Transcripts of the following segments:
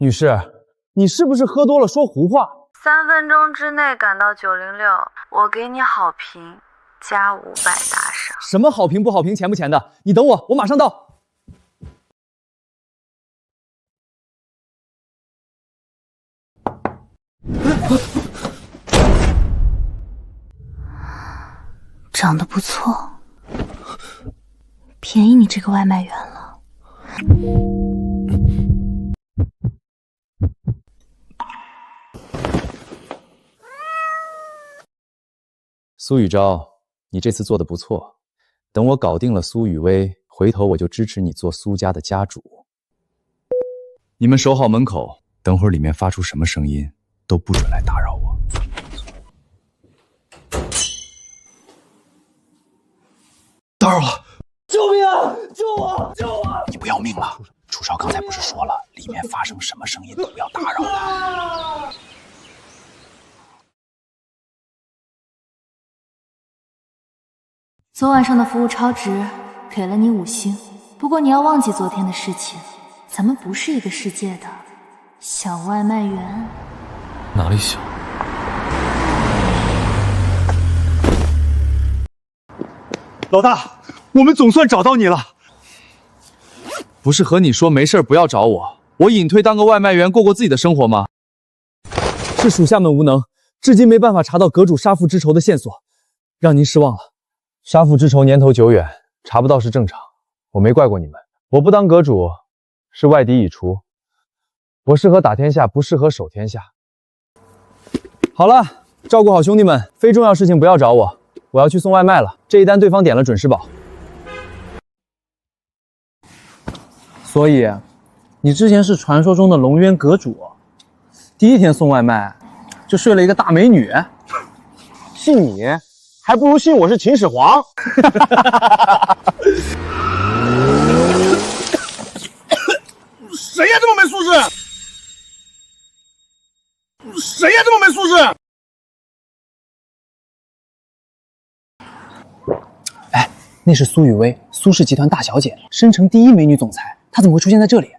女士，你是不是喝多了说胡话？3分钟之内赶到906，我给你好评加500打赏。什么好评不好评，钱不钱的？你等我，我马上到。长得不错，便宜你这个外卖员了。苏雨钊，你这次做的不错，等我搞定了苏雨薇，回头我就支持你做苏家的家主。你们守好门口，等会儿里面发出什么声音，都不准来打扰我。打扰了！救命啊！救我！救我！你不要命了？楚少刚才不是说了，里面发生什么声音都不要打扰他。昨晚上的服务超值，给了你5星。不过你要忘记昨天的事情，咱们不是一个世界的，小外卖员。哪里小？老大，我们总算找到你了。不是和你说没事不要找我，我隐退当个外卖员过过自己的生活吗？是属下们无能，至今没办法查到阁主杀父之仇的线索，让您失望了。杀父之仇年头久远，查不到是正常，我没怪过你们。我不当阁主，是外敌已除，我适合打天下，不适合守天下。好了，照顾好兄弟们，非重要事情不要找我，我要去送外卖了。这一单对方点了准时保。所以，你之前是传说中的龙渊阁主，第一天送外卖就睡了一个大美女。信你，还不如信我是秦始皇。谁呀这么没素质？谁呀这么没素质？哎，那是苏雨薇，苏氏集团大小姐，申城第1美女总裁，她怎么会出现在这里？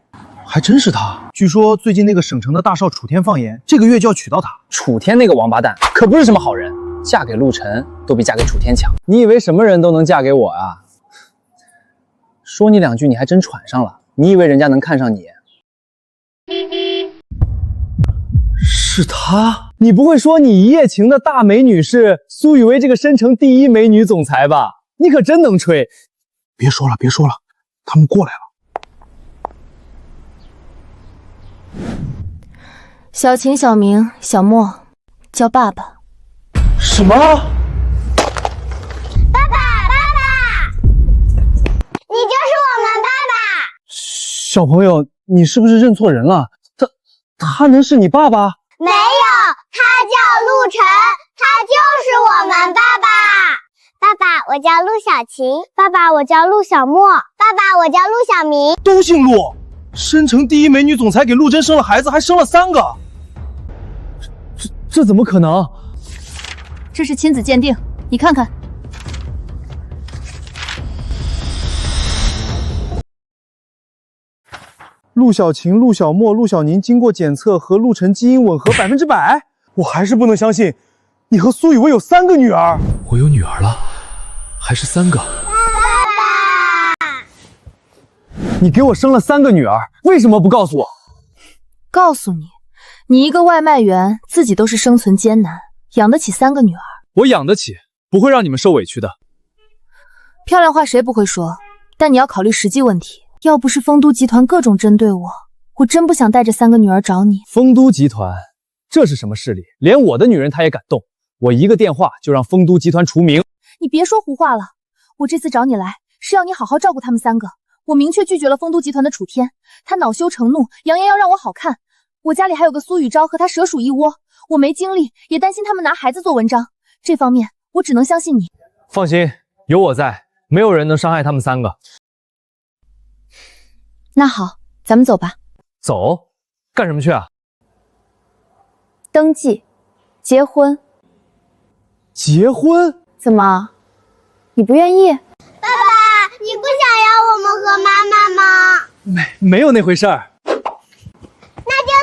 还真是她。据说最近那个省城的大少楚天放言，这个月就要娶到她。楚天那个王八蛋可不是什么好人，嫁给陆晨都比嫁给楚天强。你以为什么人都能嫁给我啊？说你2句你还真喘上了，你以为人家能看上你？是她？你不会说你一夜情的大美女是苏雨薇这个申城第1美女总裁吧？你可真能吹！别说了，别说了，他们过来了。小秦、小明、小莫，叫爸爸。什么？爸爸，你就是我们爸爸。小朋友，你是不是认错人了？他能是你爸爸？没有，他叫陆晨，他就是我们爸爸。爸爸，我叫陆小晴。爸爸，我叫陆小莫。爸爸，我叫陆小明。都姓陆。申城第1美女总裁给陆贞生了孩子，还生了3个。这怎么可能？这是亲子鉴定，你看看。陆小晴、陆小莫、陆小宁经过检测和陆晨基因吻合100%，我还是不能相信，你和苏雨薇有3个女儿。我有女儿了，还是3个。你给我生了3个女儿，为什么不告诉我？告诉你，你一个外卖员，自己都是生存艰难，养得起3个女儿。我养得起，不会让你们受委屈的。漂亮话谁不会说，但你要考虑实际问题。要不是丰都集团各种针对我，我真不想带着3个女儿找你。丰都集团，这是什么势力？连我的女人他也敢动，我一个电话就让丰都集团除名。你别说胡话了，我这次找你来是要你好好照顾他们3个。我明确拒绝了丰都集团的楚天，他恼羞成怒，扬言要让我好看。我家里还有个苏雨钊和他蛇鼠一窝，我没精力，也担心他们拿孩子做文章。这方面我只能相信你。放心，有我在，没有人能伤害他们3个。那好，咱们走吧。走？干什么去啊？登记，结婚。结婚？怎么，你不愿意？爸爸，你不想要我们和妈妈吗？没有那回事儿。那就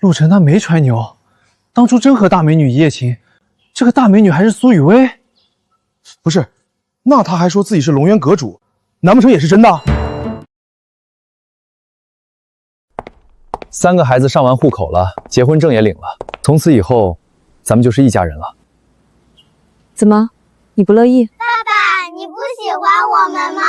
陆晨他没吹牛，当初真和大美女一夜情，这个大美女还是苏雨薇。不是，那他还说自己是龙渊阁主，难不成也是真的？3个孩子上完户口了，结婚证也领了，从此以后，咱们就是一家人了。怎么，你不乐意？爸爸，你不喜欢我们吗？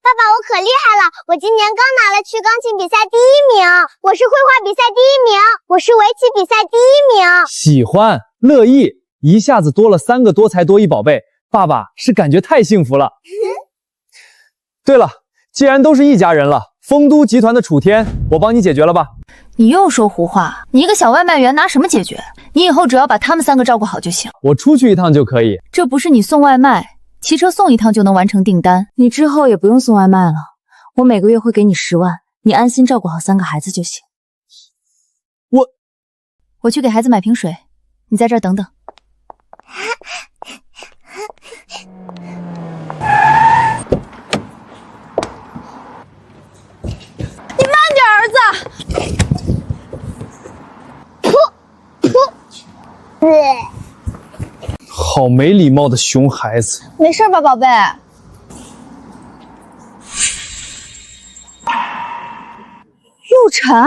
爸爸，我可厉害了！我今年刚拿了区钢琴比赛第1名，我是绘画比赛第1名，我是围棋比赛第1名。喜欢，乐意，一下子多了3个多才多艺宝贝，爸爸是感觉太幸福了。对了，既然都是一家人了，丰都集团的楚天，我帮你解决了吧？你又说胡话！你一个小外卖员拿什么解决？你以后只要把他们3个照顾好就行。我出去一趟就可以。这不是你送外卖，骑车送一趟就能完成订单。你之后也不用送外卖了，我每个月会给你10万，你安心照顾好3个孩子就行。我去给孩子买瓶水，你在这儿等等。你慢点，儿子。好没礼貌的熊孩子。没事吧，宝贝？陆晨，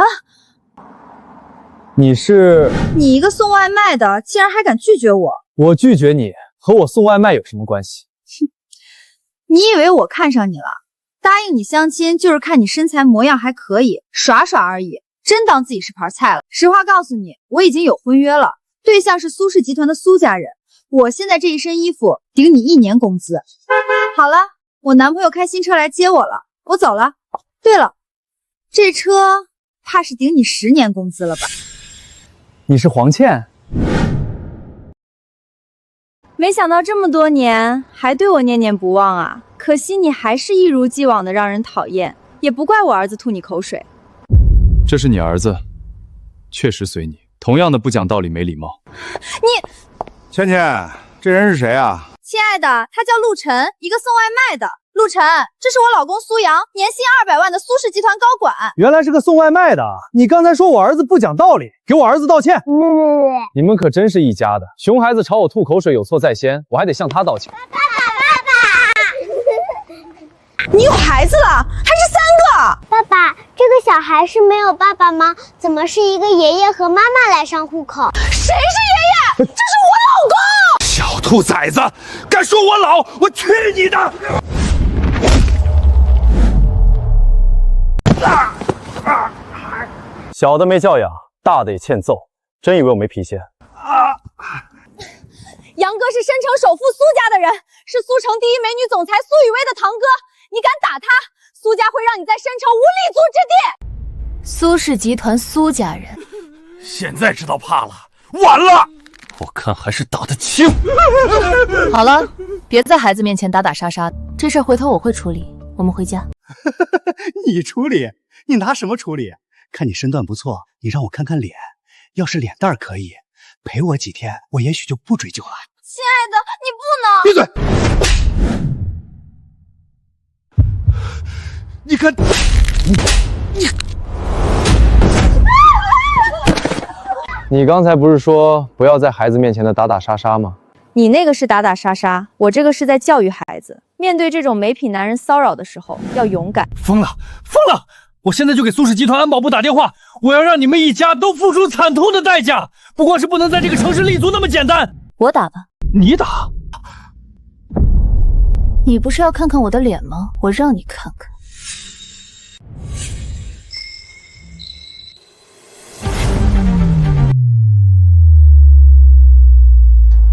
你是？你一个送外卖的，竟然还敢拒绝我？我拒绝你，和我送外卖有什么关系？你以为我看上你了？答应你相亲就是看你身材模样还可以，耍耍而已，真当自己是盘菜了。实话告诉你，我已经有婚约了，对象是苏氏集团的苏家人。我现在这一身衣服顶你1年工资。好了，我男朋友开新车来接我了，我走了。对了，这车怕是顶你10年工资了吧？你是黄倩？没想到这么多年还对我念念不忘啊！可惜你还是一如既往的让人讨厌，也不怪我儿子吐你口水。这是你儿子，确实随你，同样的不讲道理没礼貌。你，倩倩，这人是谁啊？亲爱的，他叫陆晨，一个送外卖的。陆晨，这是我老公苏阳，年薪200万的苏氏集团高管。原来是个送外卖的。你刚才说我儿子不讲道理，给我儿子道歉。你们可真是一家的。熊孩子朝我吐口水有错在先，我还得向他道歉。爸爸，你有孩子了，还是3个？爸爸，这个小孩是没有爸爸吗？怎么是一个爷爷和妈妈来上户口？谁是爷爷？这是我老公！小兔崽子，敢说我老，我去你的！小的没教养，大的也欠揍，真以为我没脾气？杨哥是申城首富苏家的人，是苏城第1美女总裁苏雨薇的堂哥。你敢打他，苏家会让你在申城无立足之地。苏氏集团苏家人，现在知道怕了，晚了。我看还是打得轻。好了，别在孩子面前打打杀杀的，这事儿回头我会处理。我们回家。你处理？你拿什么处理？看你身段不错，你让我看看脸，要是脸蛋可以，陪我几天，我也许就不追究了。亲爱的，你不能！闭嘴！你看，你刚才不是说不要在孩子面前的打打杀杀吗？你那个是打打杀杀，我这个是在教育孩子。面对这种没品男人骚扰的时候，要勇敢。疯了，疯了！我现在就给苏氏集团安保部打电话，我要让你们一家都付出惨痛的代价，不光是不能在这个城市立足那么简单。我打吧。你打？你不是要看看我的脸吗？我让你看看。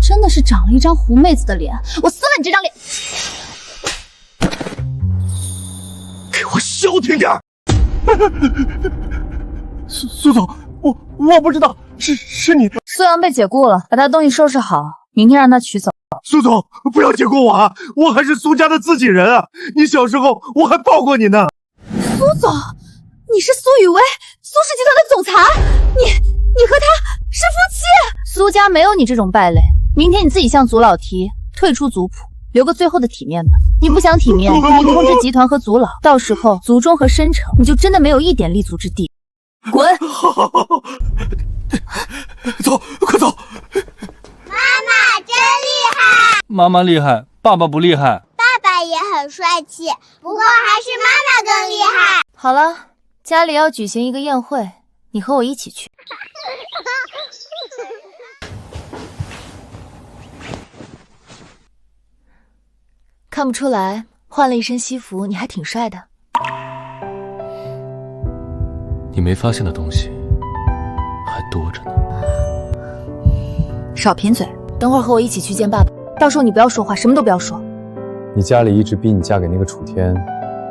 真的是长了一张狐妹子的脸，我撕了你这张脸！给我消停点！苏总，我不知道，是你。苏阳被解雇了，把他东西收拾好，明天让他取走。苏总，不要解雇我啊！我还是苏家的自己人啊！你小时候我还抱过你呢。苏总，你是苏雨薇，苏氏集团的总裁，你和他是夫妻。苏家没有你这种败类。明天你自己向祖老提退出族谱，留个最后的体面吧。你不想体面，你控制集团和族老，到时候族中和申城，你就真的没有一点立足之地。滚！妈妈厉害，爸爸不厉害。爸爸也很帅气，不过还是妈妈更厉害。好了，家里要举行一个宴会，你和我一起去。看不出来，换了一身西服，你还挺帅的。你没发现的东西还多着呢。少贫嘴，等会儿和我一起去见爸爸，到时候你不要说话，什么都不要说。你家里一直逼你嫁给那个楚天，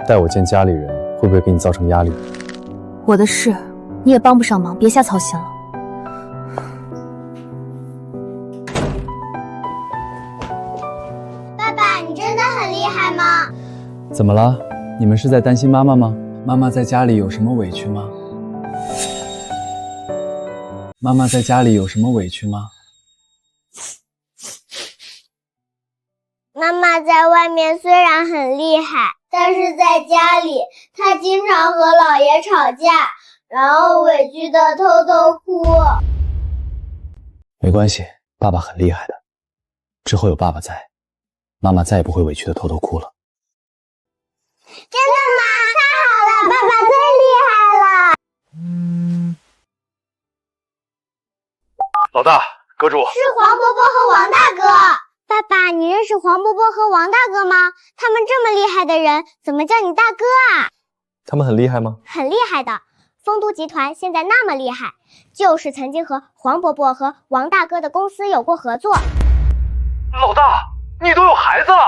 带我见家里人，会不会给你造成压力？我的事你也帮不上忙，别瞎操心了。爸爸，你真的很厉害吗？怎么了？你们是在担心妈妈吗？妈妈在家里有什么委屈吗？妈妈在家里有什么委屈吗？妈妈在外面虽然很厉害，但是在家里，她经常和姥爷吵架，然后委屈的偷偷哭。没关系，爸爸很厉害的。之后有爸爸在，妈妈再也不会委屈的偷偷哭了。真的吗？太好了，爸爸最厉害了。老大，阁主是黄伯伯和王大哥。爸爸，你认识黄伯伯和王大哥吗？他们这么厉害的人，怎么叫你大哥啊？他们很厉害吗？很厉害的。丰都集团现在那么厉害，就是曾经和黄伯伯和王大哥的公司有过合作。老大，你都有孩子了？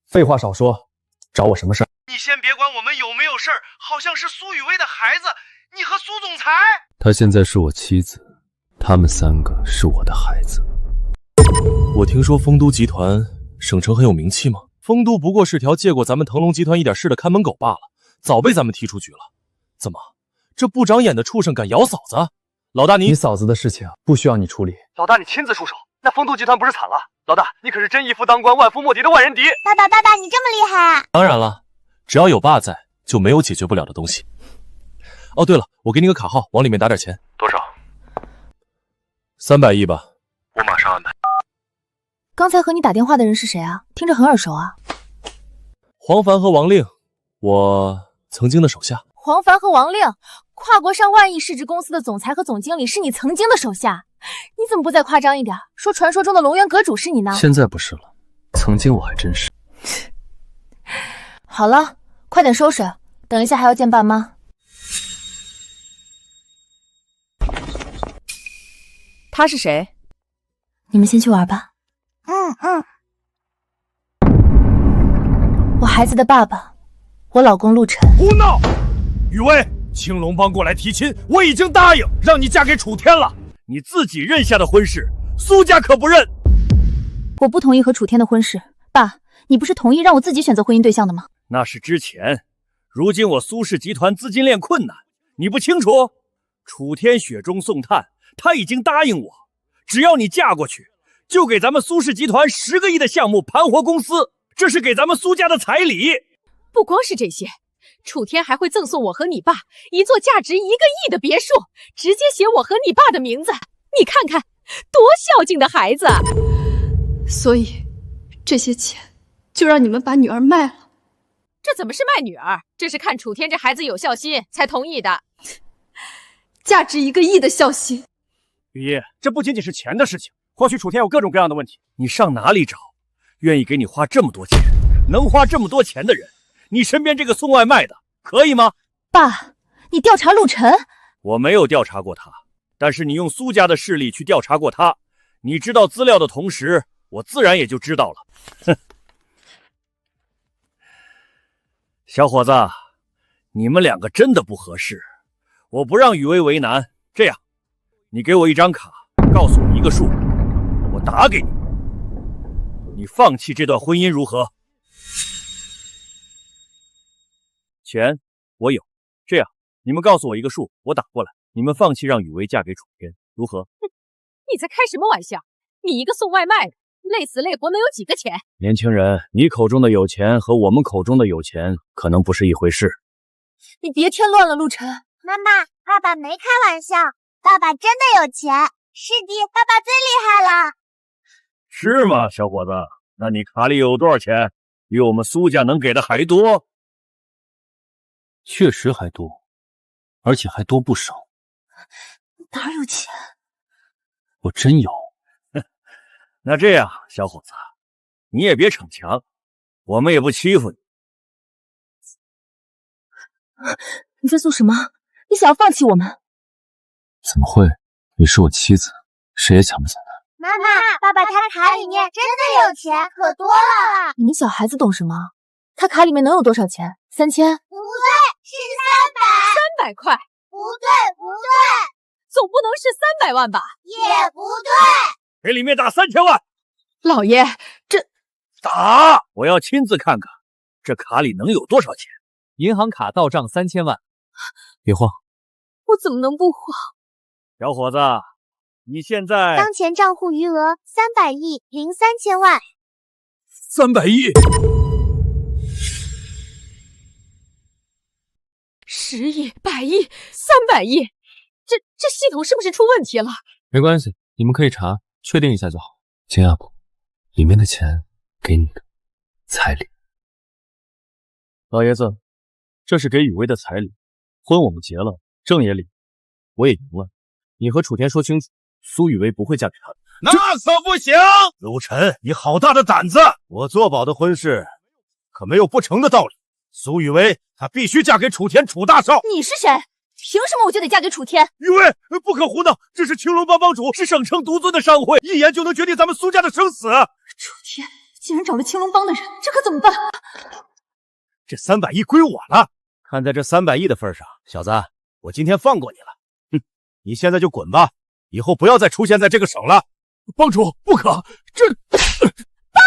废话少说，找我什么事儿？你先别管我们有没有事儿，好像是苏雨薇的孩子，你和苏总裁？她现在是我妻子，他们3个是我的孩子。我听说丰都集团省城很有名气吗？丰都不过是条借过咱们腾龙集团一点事的看门狗罢了，早被咱们踢出局了。怎么，这不长眼的畜生敢咬嫂子？老大你嫂子的事情不需要你处理。老大，你亲自出手，那丰都集团不是惨了？老大，你可是真一夫当关，万夫莫敌的万人敌。爸爸，你这么厉害啊！当然了，只要有爸在，就没有解决不了的东西。哦，对了，我给你个卡号，往里面打点钱。多少？300亿吧。我马上安排。刚才和你打电话的人是谁啊？听着很耳熟啊。黄凡和王令，我曾经的手下。黄凡和王令，跨国上万亿市值公司的总裁和总经理是你曾经的手下，你怎么不再夸张一点，说传说中的龙源阁主是你呢？现在不是了，曾经我还真是。好了，快点收拾，等一下还要见爸妈。他是谁？你们先去玩吧。我孩子的爸爸，我老公陆晨。胡闹！雨薇，青龙帮过来提亲，我已经答应让你嫁给楚天了。你自己认下的婚事，苏家可不认。我不同意和楚天的婚事。爸，你不是同意让我自己选择婚姻对象的吗？那是之前，如今我苏氏集团资金链困难，你不清楚？楚天雪中送炭，他已经答应我，只要你嫁过去，就给咱们苏氏集团10个亿的项目盘活公司，这是给咱们苏家的彩礼。不光是这些，楚天还会赠送我和你爸一座价值1个亿的别墅，直接写我和你爸的名字。你看看，多孝敬的孩子！所以，这些钱就让你们把女儿卖了。这怎么是卖女儿？这是看楚天这孩子有孝心才同意的。价值1个亿的孝心。雨夜，这不仅仅是钱的事情，或许楚天有各种各样的问题，你上哪里找愿意给你花这么多钱、能花这么多钱的人？你身边这个送外卖的可以吗？爸，你调查陆晨？我没有调查过他，但是你用苏家的势力去调查过他，你知道资料的同时，我自然也就知道了。哼，小伙子，你们2个真的不合适，我不让雨薇为难。这样，你给我一张卡，告诉我一个数，我打给你。你放弃这段婚姻如何？钱我有，这样你们告诉我一个数，我打过来。你们放弃让雨薇嫁给楚天，如何？你在开什么玩笑？你一个送外卖的，累死累活能有几个钱？年轻人，你口中的有钱和我们口中的有钱可能不是一回事。你别添乱了，陆晨。妈妈，爸爸没开玩笑，爸爸真的有钱。是的，爸爸最厉害了。是吗，小伙子？那你卡里有多少钱？比我们苏家能给的还多？确实还多，而且还多不少。哪有钱？我真有。那这样，小伙子，你也别逞强，我们也不欺负你。你在做什么？你想要放弃我们？怎么会？你是我妻子，谁也抢不走她。妈妈，爸爸他卡里面真的有钱，可多了。你们小孩子懂什么？他卡里面能有多少钱？3000？不对，是300。300块？不对，不对，总不能是300万吧？也不对。给里面打3000万。老爷，这打！我要亲自看看这卡里能有多少钱。银行卡到账3000万。别慌，我怎么能不慌？小伙子，你现在当前账户余额300亿零3000万。300亿？10亿、100亿、300亿，这系统是不是出问题了？没关系，你们可以查，确定一下就好。金阿姑，里面的钱给你的彩礼。老爷子，这是给雨薇的彩礼，婚我们结了，证也领，我也赢了。你和楚天说清楚，苏雨薇不会嫁给他的。那可不行！陆晨，你好大的胆子！我做保的婚事可没有不成的道理。苏雨薇她必须嫁给楚天楚大少。你是谁？凭什么我就得嫁给楚天？雨薇，不可胡闹！这是青龙帮帮主，是省城独尊的商会，一言就能决定咱们苏家的生死。楚天竟然找了青龙帮的人，这可怎么办？这300亿归我了。看在这300亿的份上，小子，我今天放过你了。哼，你现在就滚吧，以后不要再出现在这个省了。帮主，不可！爸，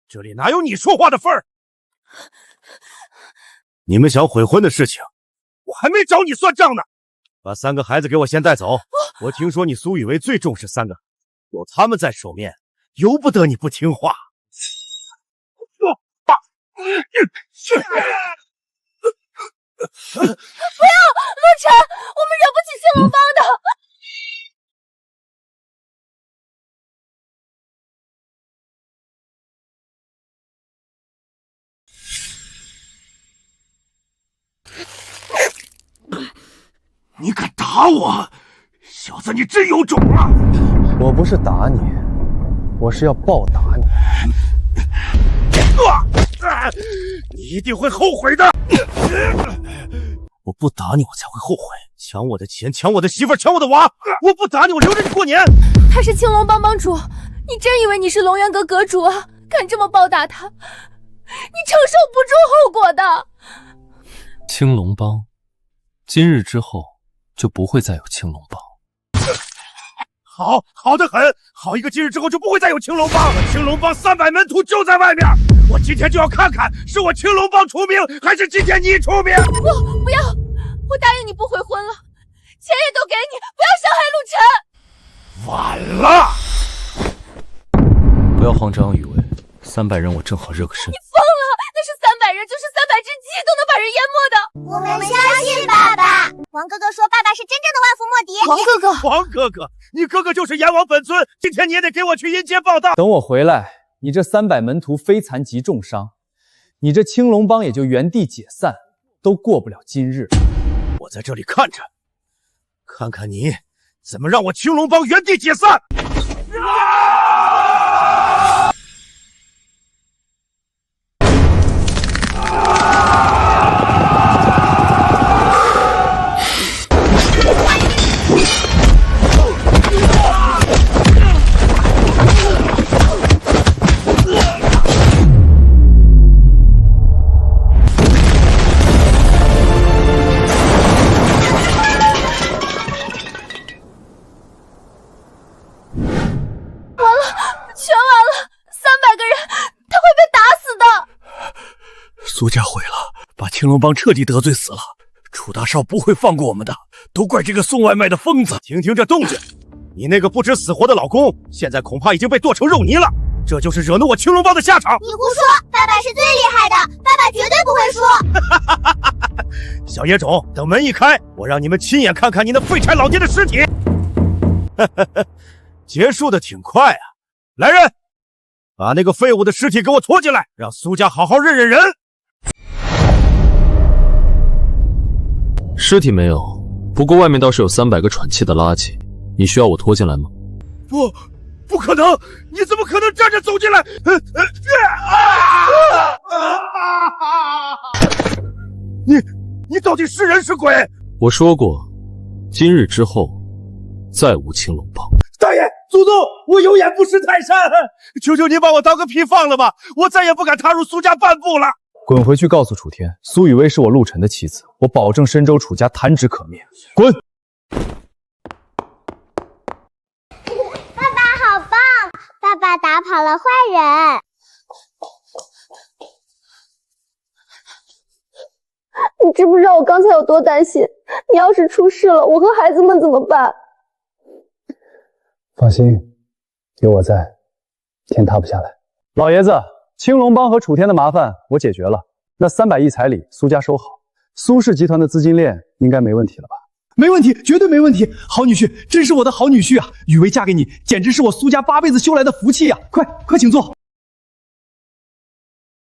这里哪有你说话的份儿？你们想悔婚的事情，我还没找你算账呢。把3个孩子给我先带走。我听说你苏雨薇最重视3个，有他们在手面，由不得你不听话。不要，陆晨，我们惹不起青龙帮的。你敢打我，小子，你真有种啊！我不是打你，我是要暴打你。你一定会后悔的！我不打你，我才会后悔。抢我的钱，抢我的媳妇，抢我的娃！我不打你，我留着你过年。他是青龙帮帮主，你真以为你是龙元阁阁主啊？敢这么暴打他，你承受不住后果的。青龙帮，今日之后就不会再有青龙帮。好得很，好一个今日之后就不会再有青龙帮。青龙帮300门徒就在外面，我今天就要看看是我青龙帮出名，还是今天你出名。不要，我答应你不悔婚了，钱也都给你，不要伤害陆晨。晚了，不要慌张，雨薇，300人我正好热个身。你疯了，那是300人，就是300只鸡都能把人淹没的。我们相信爸爸。王哥哥说爸爸是真正的万夫莫敌。王哥哥，你哥哥就是阎王本尊，今天你也得给我去阴间报道。等我回来，你这300门徒非残即重伤，你这青龙帮也就原地解散，都过不了今日。我在这里看着，看看你怎么让我青龙帮原地解散。苏家毁了，把青龙帮彻底得罪死了。楚大少不会放过我们的，都怪这个送外卖的疯子。听听这动静，你那个不知死活的老公，现在恐怕已经被剁成肉泥了。这就是惹怒我青龙帮的下场。你胡说，爸爸是最厉害的，爸爸绝对不会输。小野种，等门一开，我让你们亲眼看看你那废柴老爹的尸体。结束的挺快啊，来人！把那个废物的尸体给我拖进来，让苏家好好认认人。尸体没有，不过外面倒是有300个喘气的垃圾，你需要我拖进来吗？不可能！你怎么可能站着走进来？你到底是人是鬼？我说过，今日之后再无青龙帮。大爷，祖宗，我有眼不识泰山，求求您把我当个屁放了吧！我再也不敢踏入苏家半步了。滚回去告诉楚天，苏雨薇是我陆晨的妻子，我保证深州楚家弹指可灭。滚！爸爸好棒！爸爸打跑了坏人。你知不知道我刚才有多担心？你要是出事了，我和孩子们怎么办？放心，有我在，天塌不下来。老爷子，青龙帮和楚天的麻烦我解决了，那300亿彩礼苏家收好，苏氏集团的资金链应该没问题了吧？没问题，绝对没问题。好女婿，真是我的好女婿啊！雨薇嫁给你，简直是我苏家8辈子修来的福气啊！快请坐。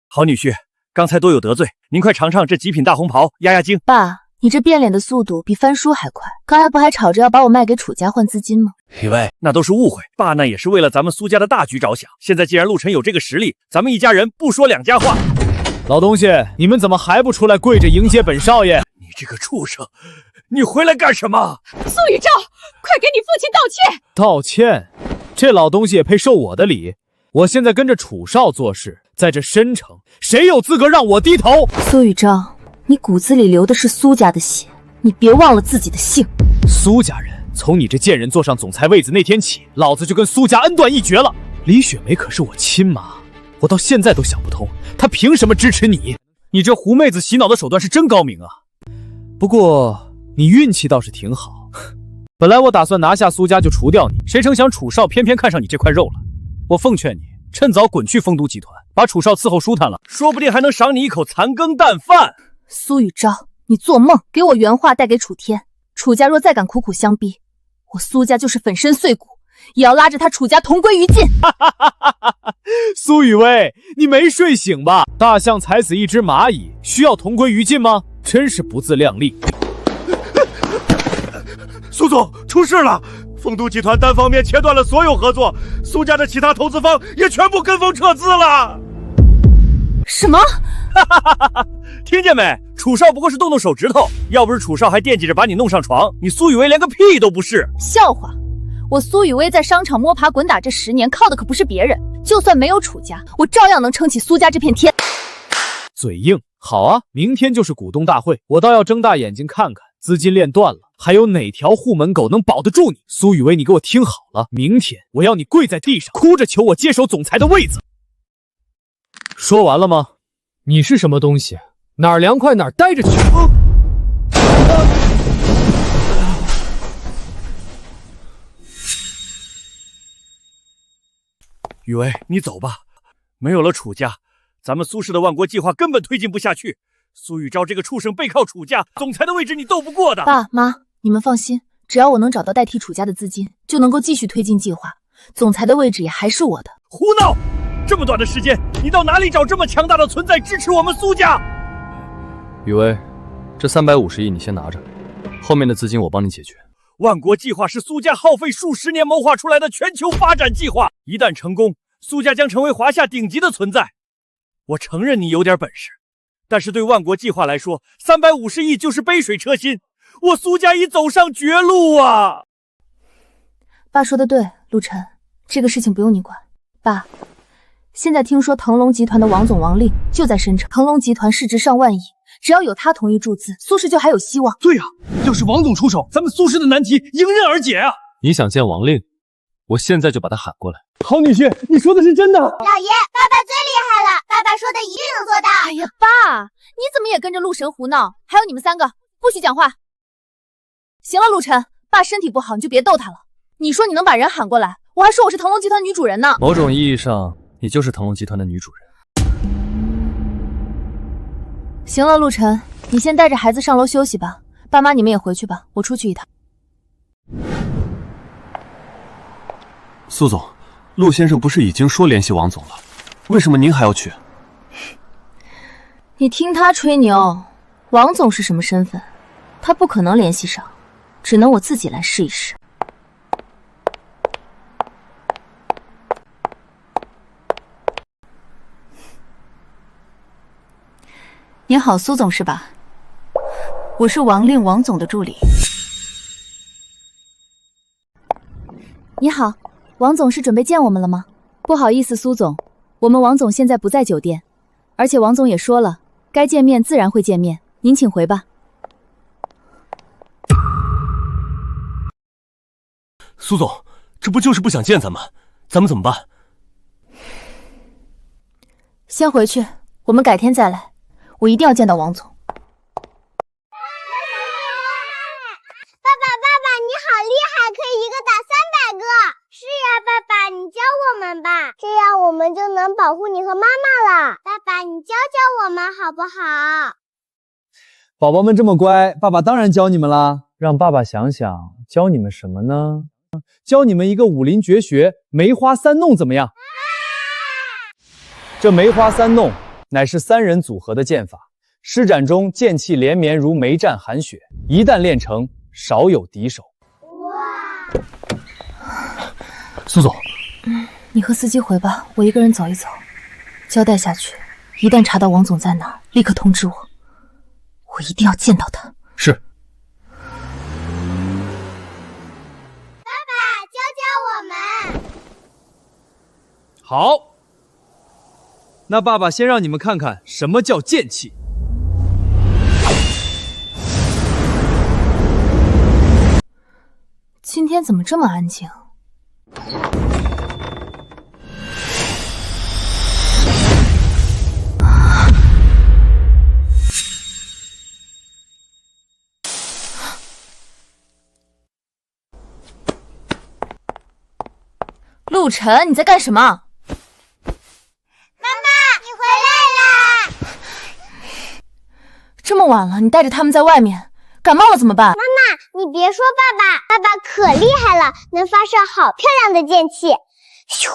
好女婿，刚才多有得罪，您快尝尝这极品大红袍，压压惊。爸，你这变脸的速度比翻书还快，刚才不还吵着要把我卖给楚家换资金吗？雨薇，那都是误会，爸那也是为了咱们苏家的大局着想。现在既然陆晨有这个实力，咱们一家人不说两家话。老东西，你们怎么还不出来跪着迎接本少爷？你这个畜生，你回来干什么？苏雨昭，快给你父亲道歉！道歉？这老东西也配受我的礼？我现在跟着楚少做事，在这深城，谁有资格让我低头？苏雨昭，你骨子里流的是苏家的血，你别忘了自己的姓。苏家人，从你这贱人坐上总裁位子那天起，老子就跟苏家恩断义绝了。李雪梅可是我亲妈，我到现在都想不通，她凭什么支持你？你这狐妹子洗脑的手段是真高明啊！不过你运气倒是挺好，本来我打算拿下苏家就除掉你，谁成想楚少偏偏看上你这块肉了。我奉劝你，趁早滚去丰都集团，把楚少伺候舒坦了，说不定还能赏你一口残羹淡饭。苏雨昭，你做梦！给我原话带给楚天，楚家若再敢苦苦相逼，我苏家就是粉身碎骨，也要拉着他楚家同归于尽。苏雨薇，你没睡醒吧？大象踩死一只蚂蚁，需要同归于尽吗？真是不自量力。苏总，出事了！丰都集团单方面切断了所有合作，苏家的其他投资方也全部跟风撤资了。什么？听见没？楚少不过是动动手指头，要不是楚少还惦记着把你弄上床，你苏雨薇连个屁都不是。笑话！我苏雨薇在商场摸爬滚打这10年，靠的可不是别人。就算没有楚家，我照样能撑起苏家这片天。嘴硬，好啊！明天就是股东大会，我倒要睁大眼睛看看，资金链断了，还有哪条护门狗能保得住你？苏雨薇，你给我听好了，明天我要你跪在地上，哭着求我接手总裁的位子。说完了吗？你是什么东西？哪儿凉快哪儿待着去。雨薇，你走吧，没有了楚家，咱们苏氏的万国计划根本推进不下去。苏雨昭这个畜生背靠楚家，总裁的位置你斗不过的。爸妈，你们放心，只要我能找到代替楚家的资金，就能够继续推进计划，总裁的位置也还是我的。胡闹！这么短的时间，你到哪里找这么强大的存在支持我们苏家？雨薇，这350亿你先拿着，后面的资金我帮你解决。万国计划是苏家耗费数十年谋划出来的全球发展计划，一旦成功，苏家将成为华夏顶级的存在。我承认你有点本事，但是对万国计划来说，350亿就是杯水车薪，我苏家已走上绝路啊！爸说的对，陆晨，这个事情不用你管。爸，现在听说腾龙集团的王总王令就在深城，腾龙集团市值上万亿，只要有他同意注资，苏氏就还有希望。对呀，要是王总出手，咱们苏氏的难题迎刃而解啊！你想见王令，我现在就把他喊过来。好女婿，你说的是真的。老爷，爸爸最厉害了，爸爸说的一定能做到。哎呀，爸，你怎么也跟着陆神胡闹？还有你们3个，不许讲话。行了，陆晨，爸身体不好，你就别逗他了。你说你能把人喊过来，我还说我是腾龙集团女主人呢。某种意义上，你就是腾龙集团的女主人。行了，陆晨，你先带着孩子上楼休息吧。爸妈，你们也回去吧，我出去一趟。苏总，陆先生不是已经说联系王总了，为什么您还要去？你听他吹牛，王总是什么身份？他不可能联系上，只能我自己来试一试。你好，苏总是吧？我是王令王总的助理。你好，王总是准备见我们了吗？不好意思，苏总，我们王总现在不在酒店，而且王总也说了，该见面自然会见面，您请回吧。苏总，这不就是不想见咱们怎么办？先回去，我们改天再来，我一定要见到王总。你好厉害，可以一个打300个。是呀，爸爸，你教我们吧，这样我们就能保护你和妈妈了。爸爸，你教教我们好不好？宝宝们这么乖，爸爸当然教你们啦。让爸爸想想，教你们什么呢？教你们一个武林绝学梅花三弄怎么样？这梅花三弄乃是3人组合的剑法，施展中剑气连绵如梅战寒雪，一旦练成，少有敌手。苏总，你和司机回吧，我一个人走一走。交代下去，一旦查到王总在哪儿，立刻通知我，我一定要见到他。是。爸爸，教教我们。好，那爸爸先让你们看看什么叫剑气。今天怎么这么安静？陆晨，你在干什么？妈妈，你回来啦！这么晚了，你带着他们在外面，感冒了怎么办？妈妈，你别说爸爸，爸爸可厉害了，能发射好漂亮的剑气。咻！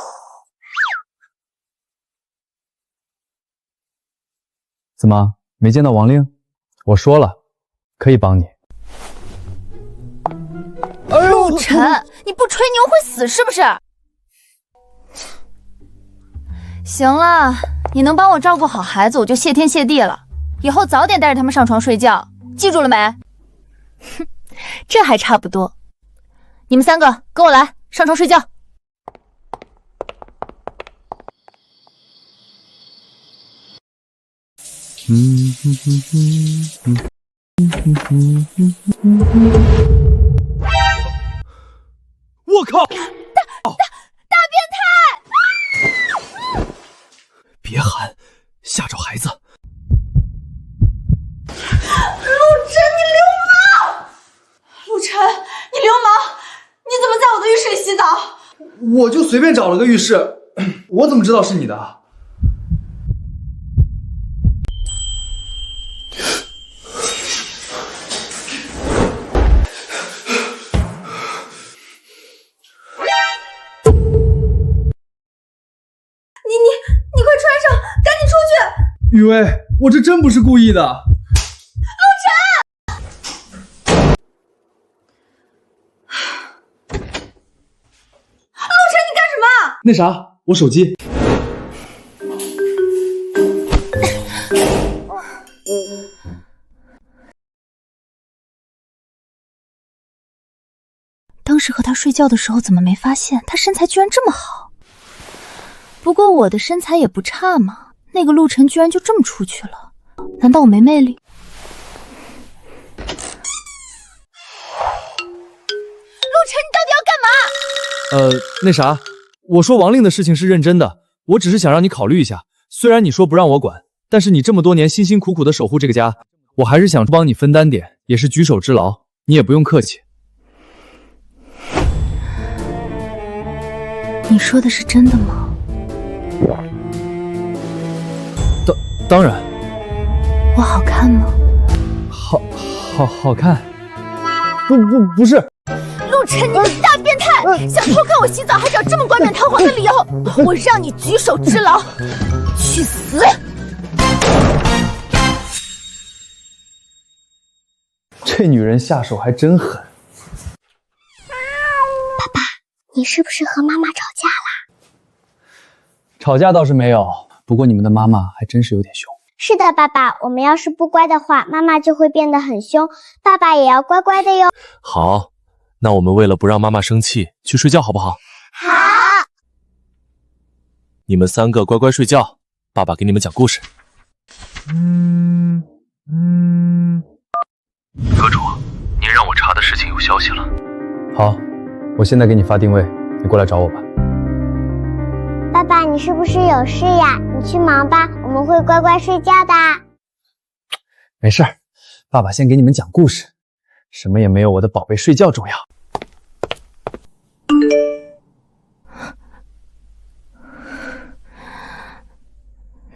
怎么没见到王令？我说了，可以帮你。陆晨，你不吹牛会死是不是？行了，你能帮我照顾好孩子，我就谢天谢地了。以后早点带着他们上床睡觉，记住了没？哼，这还差不多。你们3个跟我来，上床睡觉。我靠！大变态！别喊，吓着孩子。陆晨，你流氓！陆晨，你流氓！你怎么在我的浴室里洗澡？我就随便找了个浴室，我怎么知道是你的？你快穿上，赶紧出去！雨薇，我这真不是故意的。陆晨，你干什么？那啥，我手机。当时和他睡觉的时候怎么没发现他身材居然这么好？不过我的身材也不差嘛，那个陆晨居然就这么出去了，难道我没魅力？陆晨，你到底要干嘛？那啥，我说王令的事情是认真的，我只是想让你考虑一下。虽然你说不让我管，但是你这么多年辛辛苦苦的守护这个家，我还是想帮你分担点，也是举手之劳，你也不用客气。你说的是真的吗？当然。我好看吗？好看。不是。陆晨，你个大变态，想偷看我洗澡还找这么冠冕堂皇的理由，我让你举手之劳，去死！这女人下手还真狠。爸爸，你是不是和妈妈吵架啦？吵架倒是没有，不过你们的妈妈还真是有点凶。是的，爸爸，我们要是不乖的话，妈妈就会变得很凶，爸爸也要乖乖的哟。好，那我们为了不让妈妈生气，去睡觉好不好？好。你们3个乖乖睡觉，爸爸给你们讲故事。阁主，您让我查的事情有消息了。好，我现在给你发定位，你过来找我吧。爸爸，你是不是有事呀？你去忙吧，我们会乖乖睡觉的。没事儿，爸爸先给你们讲故事，什么也没有我的宝贝睡觉重要。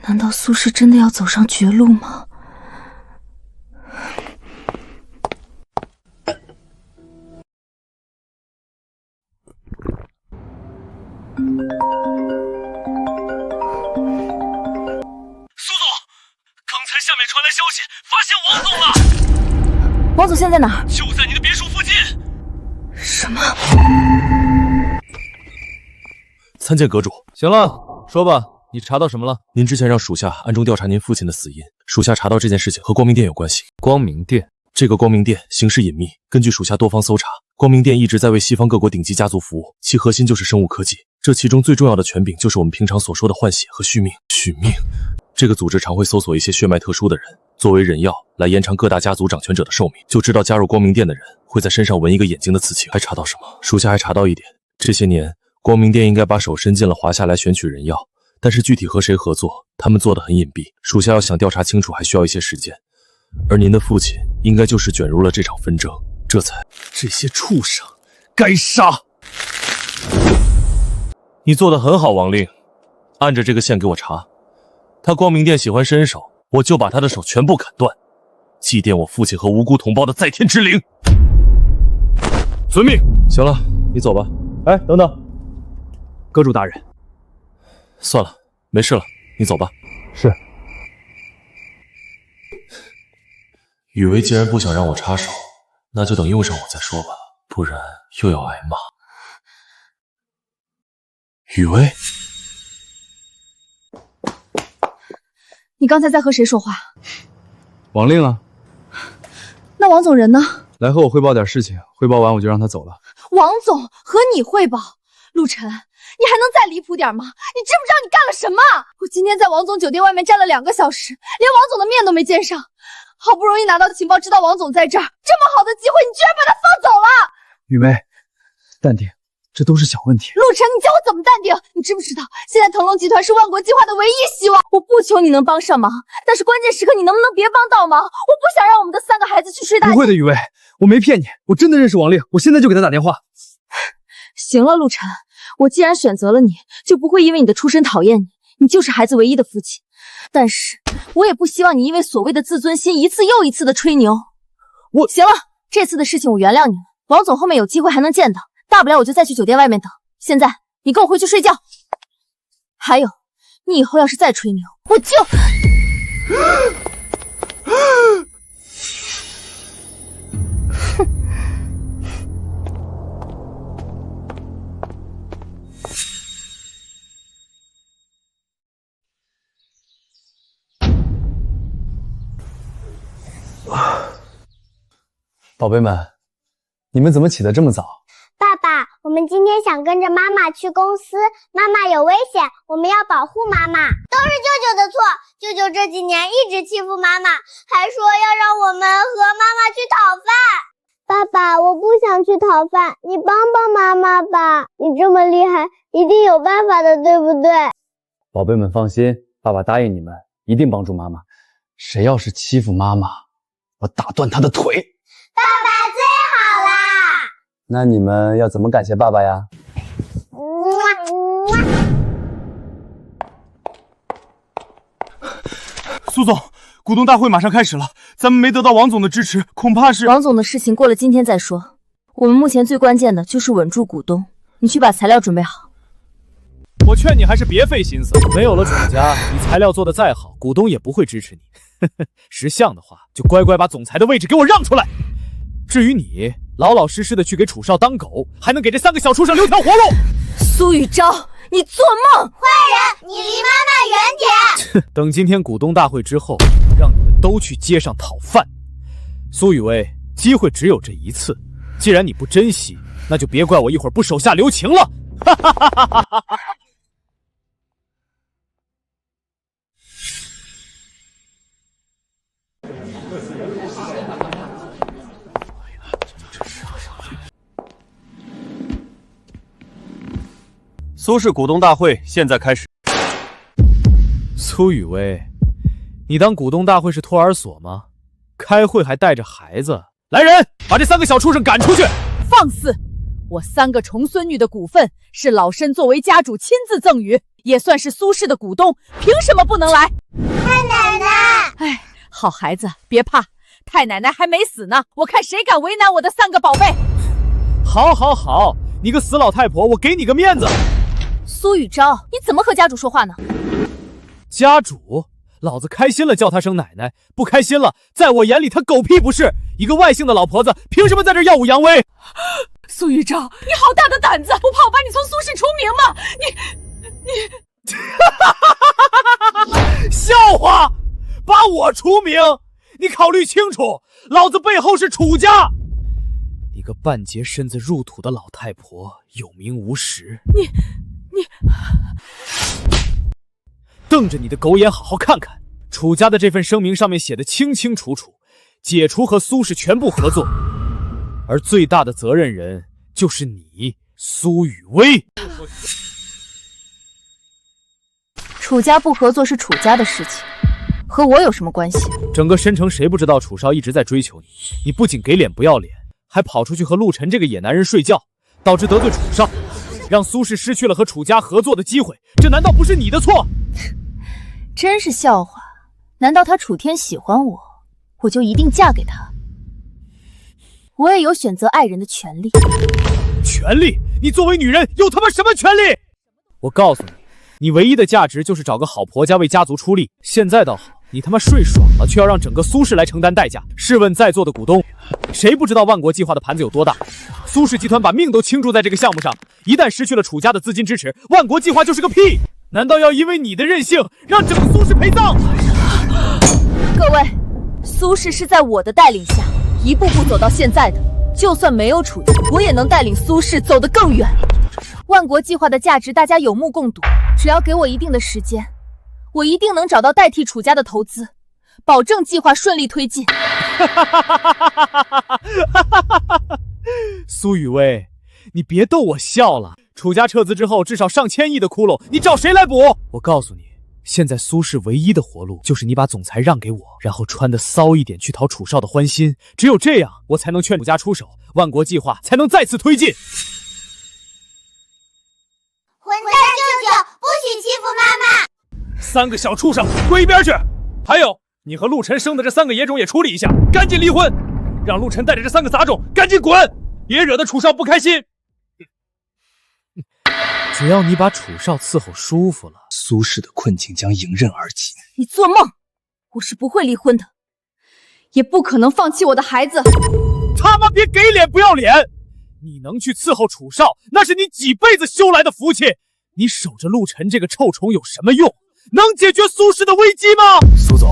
难道苏轼真的要走上绝路吗？下面传来消息，发现王总了。王总现在哪儿？就在你的别墅附近。什么？参见阁主。行了，说吧，你查到什么了？您之前让属下暗中调查您父亲的死因，属下查到这件事情和光明殿有关系。光明殿？这个光明殿行事隐秘，根据属下多方搜查，光明殿一直在为西方各国顶级家族服务，其核心就是生物科技。这其中最重要的权柄就是我们平常所说的换血和续命。续命。这个组织常会搜索一些血脉特殊的人，作为人药来延长各大家族掌权者的寿命。就知道加入光明殿的人会在身上纹一个眼睛的刺青。还查到什么？属下还查到一点，这些年光明殿应该把手伸进了华夏来选取人药，但是具体和谁合作，他们做得很隐蔽。属下要想调查清楚，还需要一些时间。而您的父亲应该就是卷入了这场纷争，这才……这些畜生，该杀！你做得很好，王令，按着这个线给我查。他光明殿喜欢伸手，我就把他的手全部砍断，祭奠我父亲和无辜同胞的在天之灵。遵命。行了，你走吧。哎，等等，阁主大人。算了，没事了，你走吧。是。雨薇既然不想让我插手，那就等用上我再说吧，不然又要挨骂。雨薇。你刚才在和谁说话？王令啊。那王总人呢？来和我汇报点事情，汇报完我就让他走了。王总和你汇报？陆晨，你还能再离谱点吗？你知不知道你干了什么？我今天在王总酒店外面站了2个小时，连王总的面都没见上。好不容易拿到情报，知道王总在这儿，这么好的机会，你居然把他放走了！雨薇，淡定，这都是小问题。陆晨，你叫我怎么淡定？你知不知道，现在腾龙集团是万国计划的唯一希望？我不求你能帮上忙，但是关键时刻你能不能别帮倒忙？我不想让我们的3个孩子去睡大觉。不会的，雨薇，我没骗你，我真的认识王令，我现在就给他打电话。行了，陆晨，我既然选择了你，就不会因为你的出身讨厌你，你就是孩子唯一的父亲。但是我也不希望你因为所谓的自尊心一次又一次的吹牛。行了，这次的事情我原谅你了。王总后面有机会还能见到，大不了我就再去酒店外面等。现在你跟我回去睡觉。还有，你以后要是再吹牛，我就……宝贝们，你们怎么起得这么早？爸爸，我们今天想跟着妈妈去公司，妈妈有危险，我们要保护妈妈。都是舅舅的错，舅舅这几年一直欺负妈妈，还说要让我们和妈妈去讨饭。爸爸，我不想去讨饭，你帮帮妈妈吧，你这么厉害，一定有办法的，对不对？宝贝们放心，爸爸答应你们，一定帮助妈妈。谁要是欺负妈妈，我打断他的腿。爸爸最好啦！那你们要怎么感谢爸爸呀？苏总，股东大会马上开始了，咱们没得到王总的支持，恐怕是……王总的事情过了今天再说。我们目前最关键的就是稳住股东，你去把材料准备好。我劝你还是别费心思，没有了楚家，你材料做得再好，股东也不会支持你。识相的话，就乖乖把总裁的位置给我让出来。至于你，老老实实的去给楚少当狗，还能给这3个小畜生留条活路。苏雨钊，你做梦！坏人，你离妈妈远点！等今天股东大会之后，让你们都去街上讨饭。苏雨薇，机会只有这一次，既然你不珍惜，那就别怪我一会儿不手下留情了。哈哈哈哈哈哈！苏氏股东大会现在开始。苏雨薇，你当股东大会是托儿所吗？开会还带着孩子？来人，把这3个小畜生赶出去！放肆！我3个重孙女的股份是老身作为家主亲自赠予，也算是苏氏的股东，凭什么不能来？太奶奶！哎，好孩子，别怕，太奶奶还没死呢，我看谁敢为难我的3个宝贝！好，好，好，你个死老太婆，我给你个面子。苏雨钊，你怎么和家主说话呢？家主，老子开心了叫他声奶奶，不开心了，在我眼里他狗屁不是，一个外姓的老婆子，凭什么在这耀武扬威？苏雨钊，你好大的胆子，不怕我把你从苏氏除你笑话，把我除名？你考虑清楚，老子背后是楚家。你个半截身子入土的老太婆，有名无实。你瞪着你的狗眼好好看看，楚家的这份声明上面写的清清楚楚，解除和苏氏全部合作，而最大的责任人就是你，苏雨薇。楚家不合作是楚家的事情，和我有什么关系？整个申城谁不知道楚少一直在追求你？你不仅给脸不要脸，还跑出去和陆晨这个野男人睡觉，导致得罪楚少，让苏氏失去了和楚家合作的机会，这难道不是你的错？真是笑话！难道他楚天喜欢我，我就一定嫁给他？我也有选择爱人的权利。权利？你作为女人有他妈什么权利？我告诉你，你唯一的价值就是找个好婆家为家族出力。现在倒好，你他妈睡爽了，却要让整个苏氏来承担代价。试问在座的股东，谁不知道万国计划的盘子有多大？苏氏集团把命都倾注在这个项目上，一旦失去了楚家的资金支持，万国计划就是个屁！难道要因为你的任性，让整个苏氏陪葬？各位，苏氏是在我的带领下一步步走到现在的，就算没有楚家，我也能带领苏氏走得更远。万国计划的价值大家有目共睹，只要给我一定的时间，我一定能找到代替楚家的投资，保证计划顺利推进。苏雨薇，你别逗我笑了。楚家撤资之后，至少上千亿的窟窿，你找谁来补？我告诉你，现在苏氏唯一的活路就是你把总裁让给我，然后穿得骚一点去讨楚少的欢心。只有这样，我才能劝楚家出手，万国计划才能再次推进。混蛋舅舅，不许欺负妈妈！3个小畜生，滚一边去！还有，你和陆晨生的这3个野种也处理一下，赶紧离婚，让陆晨带着这3个杂种赶紧滚，别惹得楚少不开心。只要你把楚少伺候舒服了，苏氏的困境将迎刃而解。你做梦！我是不会离婚的，也不可能放弃我的孩子。他妈别给脸不要脸！你能去伺候楚少，那是你几辈子修来的福气。你守着陆晨这个臭虫有什么用？能解决苏氏的危机吗？苏总，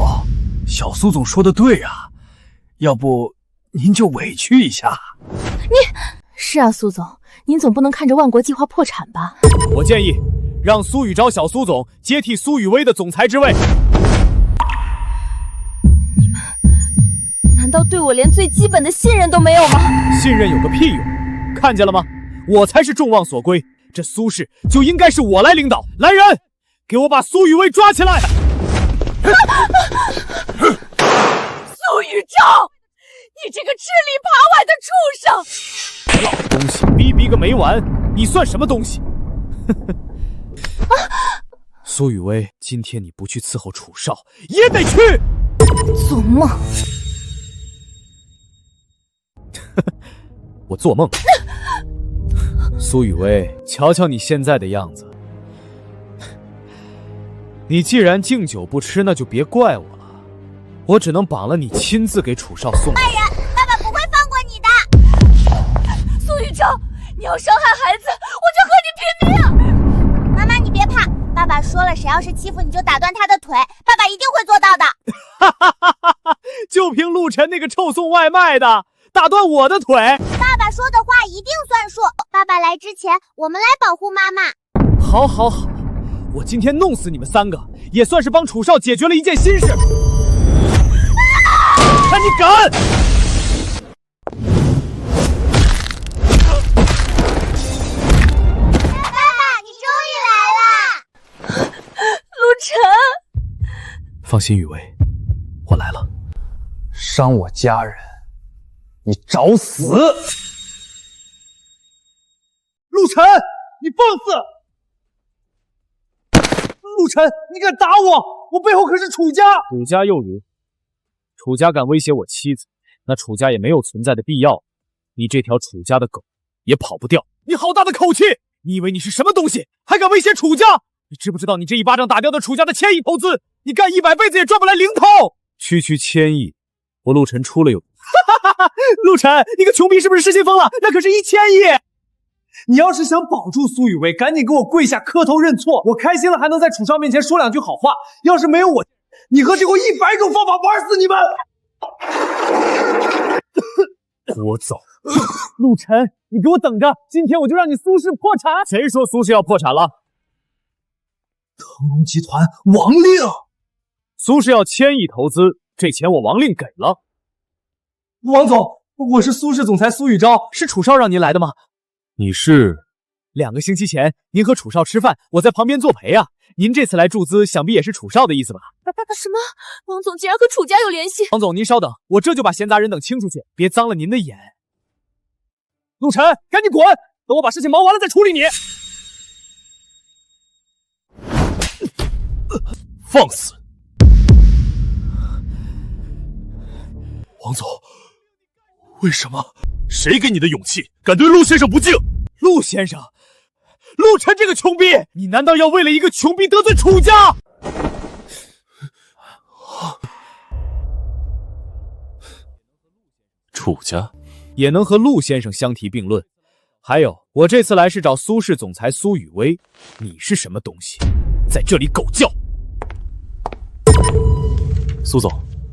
小苏总说的对啊，要不您就委屈一下。是啊，苏总，您总不能看着万国计划破产吧？我建议让苏雨钊小苏总接替苏雨薇的总裁之位。你们难道对我连最基本的信任都没有吗？信任有个屁用！看见了吗？我才是众望所归，这苏氏就应该是我来领导。来人，给我把苏雨薇抓起来！苏雨钊，你这个吃里扒外的畜生！老东西，逼逼个没完！你算什么东西？苏雨薇，今天你不去伺候楚少，也得去！做梦！我做梦。苏雨薇，瞧瞧你现在的样子。你既然敬酒不吃，那就别怪我了，我只能绑了你，亲自给楚少送。坏人，爸爸不会放过你的。苏雨昭，你要伤害孩子，我就和你拼命！妈妈，你别怕，爸爸说了，谁要是欺负你就打断他的腿，爸爸一定会做到的。就凭陆晨那个臭送外卖的，打断我的腿。爸爸说的话一定算数。爸爸来之前，我们来保护妈妈。好，好，好，我今天弄死你们3个，也算是帮楚少解决了一件心事。看你敢！爸爸，你终于来了。陆晨，放心，雨薇，我来了。伤我家人，你找死！陆晨，你放肆！陆晨，你敢打我？我背后可是楚家。楚家又如？楚家敢威胁我妻子，那楚家也没有存在的必要。你这条楚家的狗也跑不掉。你好大的口气！你以为你是什么东西，还敢威胁楚家？你知不知道你这一巴掌打掉的楚家的1000亿投资，你干100辈子也赚不来零头。区1000亿，我陆晨出了有。陆晨，你个穷逼是不是失心疯了？那可是1000亿！你要是想保住苏雨薇，赶紧给我跪下磕头认错，我开心了还能在楚少面前说2句好话。要是没有我，你和这我100种方法玩死你们！给我走！陆晨，你给我等着，今天我就让你苏氏破产！谁说苏氏要破产了？腾龙集团王令，苏氏要1000亿投资，这钱我王令给了。王总，我是苏氏总裁苏雨昭，是楚少让您来的吗？你是？2个星期前，您和楚少吃饭，我在旁边作陪啊。您这次来注资，想必也是楚少的意思吧？什么？王总竟然和楚家有联系？王总，您稍等，我这就把闲杂人等清出去，别脏了您的眼。陆晨，赶紧滚！等我把事情忙完了再处理你。放肆！王总，为什么？谁给你的勇气，敢对陆先生不敬？陆先生，陆晨这个穷逼，你难道要为了一个穷逼得罪楚家？楚家也能和陆先生相提并论。还有，我这次来是找苏氏总裁苏雨薇，你是什么东西，在这里狗叫？苏总，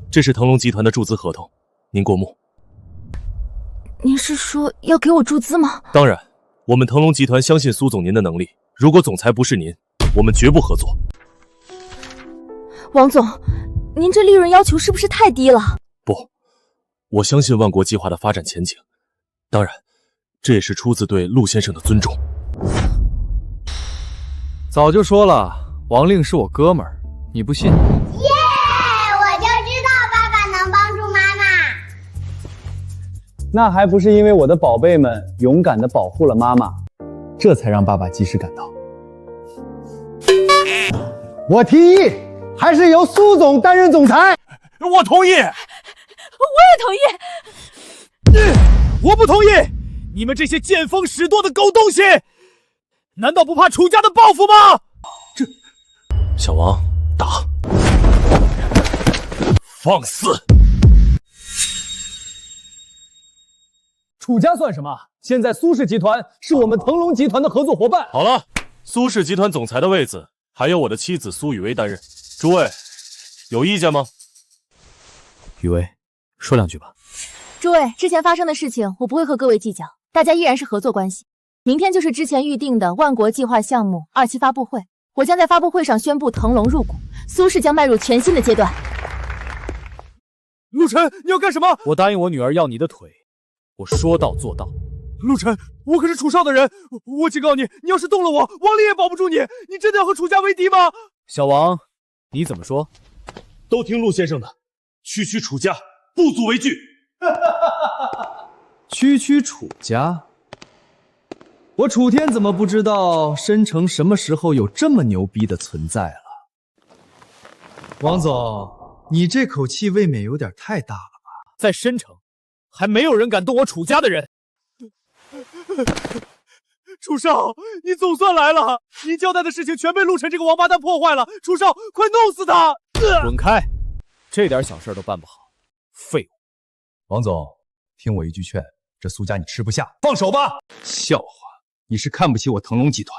这是腾龙集团的注资合同，您过目。您是说要给我注资吗？当然，我们腾龙集团相信苏总您的能力，如果总裁不是您，我们绝不合作。王总，您这利润要求是不是太低了？不，我相信万国计划的发展前景，当然，这也是出自对陆先生的尊重。早就说了，王令是我哥们儿，你不信？耶！我就知道爸爸能帮助妈妈。那还不是因为我的宝贝们勇敢地保护了妈妈，这才让爸爸及时赶到。我提议，还是由苏总担任总裁。我同意。我也同意。我不同意！你们这些见风使舵的狗东西，难道不怕楚家的报复吗？小王，打！放肆！楚家算什么？现在苏氏集团是我们腾龙集团的合作伙伴。好了，苏氏集团总裁的位子还由我的妻子苏雨薇担任，诸位有意见吗？雨薇，说2句吧。诸位，之前发生的事情我不会和各位计较，大家依然是合作关系。明天就是之前预定的万国计划项目2期发布会，我将在发布会上宣布腾龙入股，苏氏将迈入全新的阶段。陆晨，你要干什么？我答应我女儿要你的腿，我说到做到。陆晨，我可是楚少的人，我警告你，你要是动了我，王令也保不住你。你真的要和楚家为敌吗？小王，你怎么说？都听陆先生的，区区楚家，不足为惧。区区楚家，我楚天怎么不知道申城什么时候有这么牛逼的存在了？王总，你这口气未免有点太大了吧？在申城，还没有人敢动我楚家的人。楚少，你总算来了！您交代的事情全被陆晨这个王八蛋破坏了，楚少，快弄死他！滚开！这点小事都办不好，废物！王总，听我一句劝，这苏家你吃不下，放手吧！笑话，你是看不起我腾龙集团。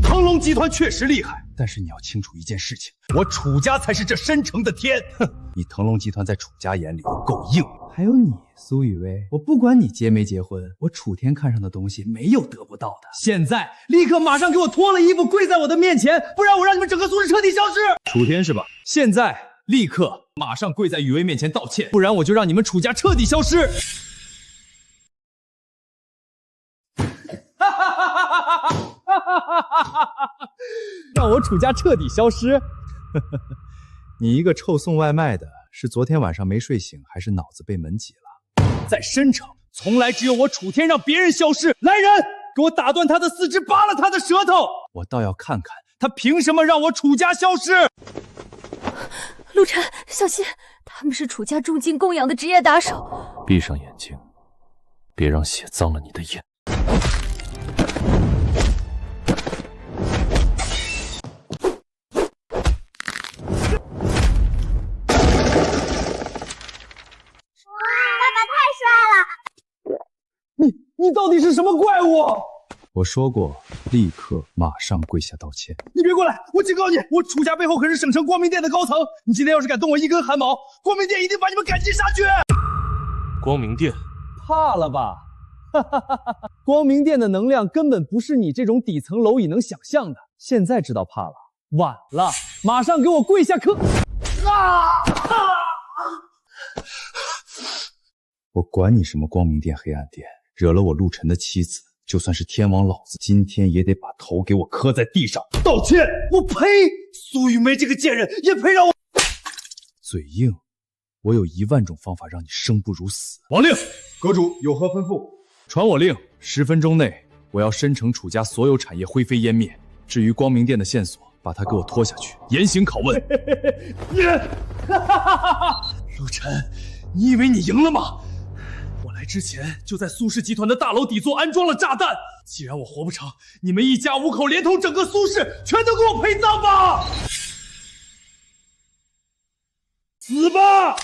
腾龙集团确实厉害，但是你要清楚一件事情，我楚家才是这申城的天。哼，你腾龙集团在楚家眼里都够硬。还有你，苏雨薇，我不管你结没结婚，我楚天看上的东西没有得不到的。现在立刻马上给我脱了衣服，跪在我的面前，不然我让你们整个苏氏彻底消失。楚天是吧？现在立刻马上跪在雨薇面前道歉，不然我就让你们楚家彻底消失。让我楚家彻底消失？你一个臭送外卖的，是昨天晚上没睡醒，还是脑子被门挤了？在申城，从来只有我楚天让别人消失。来人，给我打断他的四肢，扒了他的舌头！我倒要看看他凭什么让我楚家消失！陆晨，小心，他们是楚家重金供养的职业打手。闭上眼睛，别让血脏了你的眼。你到底是什么怪物？我说过，立刻马上跪下道歉。你别过来！我警告你，我楚家背后可是省城光明殿的高层。你今天要是敢动我一根汗毛，光明殿一定把你们赶尽杀绝。光明殿，怕了吧？哈哈哈哈！光明殿的能量根本不是你这种底层蝼蚁能想象的。现在知道怕了，晚了！马上给我跪下磕！我管你什么光明殿、黑暗殿。惹了我陆晨的妻子，就算是天王老子，今天也得把头给我磕在地上道歉！我呸！苏雨梅这个贱人也配让我嘴硬！我有10000种方法让你生不如死。王令，阁主有何吩咐？传我令，10分钟内我要申城楚家所有产业灰飞烟灭。至于光明殿的线索，把他给我拖下去，严刑拷问。你，陆晨，你以为你赢了吗？我来之前就在苏氏集团的大楼底座安装了炸弹。既然我活不成，你们一家5口连同整个苏氏全都给我陪葬吧！死吧！啊！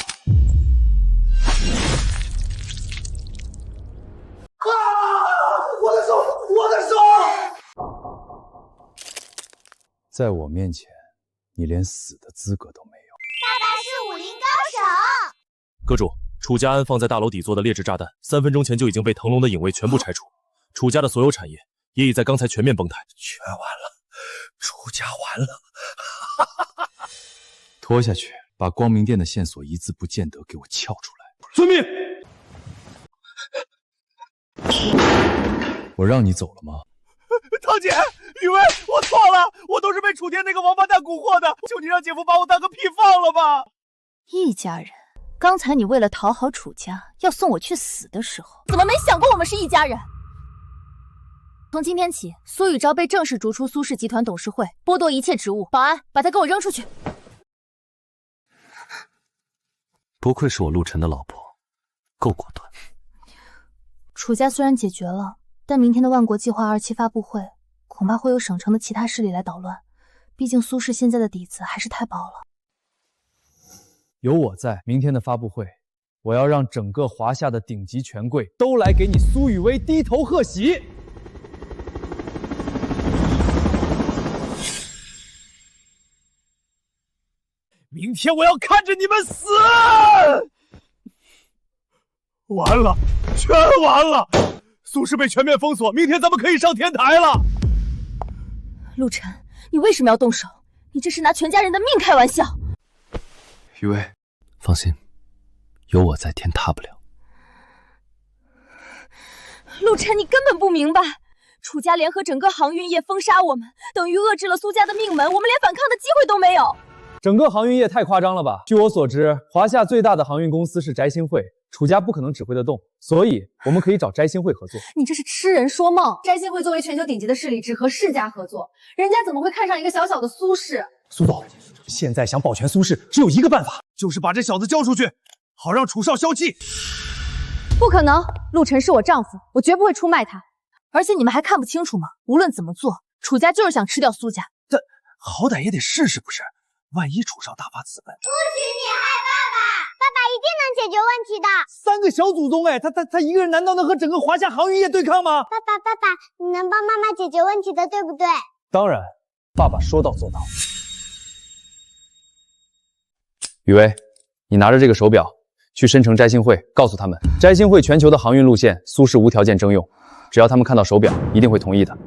我的手，我的手！在我面前，你连死的资格都没有。爸爸是武林高手。阁主。楚家安放在大楼底座的劣质炸弹，3分钟前就已经被腾龙的影卫全部拆除，楚家的所有产业也已在刚才全面崩塌，全完了，楚家完了！拖下去，把光明殿的线索一字不见得给我撬出来。遵命。我让你走了吗？堂姐，雨薇，我错了，我都是被楚天那个王八蛋蛊惑的，求你让姐夫把我当个屁放了吧！一家人。刚才你为了讨好楚家，要送我去死的时候，怎么没想过我们是一家人？从今天起，苏雨钊被正式逐出苏氏集团董事会，剥夺一切职务。保安，把他给我扔出去！不愧是我陆晨的老婆，够果断。楚家虽然解决了，但明天的万国计划2期发布会，恐怕会有省城的其他势力来捣乱。毕竟苏氏现在的底子还是太薄了。有我在，明天的发布会，我要让整个华夏的顶级权贵都来给你苏雨薇低头贺喜。明天我要看着你们死！完了，全完了！苏氏被全面封锁，明天咱们可以上天台了。陆晨，你为什么要动手？你这是拿全家人的命开玩笑！雨薇，放心，有我在，天塌不了。陆晨，你根本不明白，楚家联合整个航运业封杀我们，等于遏制了苏家的命门，我们连反抗的机会都没有。整个航运业太夸张了吧？据我所知，华夏最大的航运公司是翟新会，楚家不可能指挥得动，所以我们可以找翟新会合作。你这是痴人说梦！翟新会作为全球顶级的势力，只和世家合作，人家怎么会看上一个小小的苏氏？苏总，现在想保全苏氏，只有一个办法，就是把这小子交出去，好让楚少消气。不可能，陆晨是我丈夫，我绝不会出卖他。而且你们还看不清楚吗？无论怎么做，楚家就是想吃掉苏家。这好歹也得试试不是？万一楚少大发慈悲，不许你害爸爸，爸爸一定能解决问题的。3个小祖宗，哎，他一个人难道能和整个华夏航运业对抗吗？爸爸，你能帮妈妈解决问题的，对不对？当然，爸爸说到做到。雨薇，你拿着这个手表去申城摘星会，告诉他们摘星会全球的航运路线，苏氏无条件征用，只要他们看到手表，一定会同意的。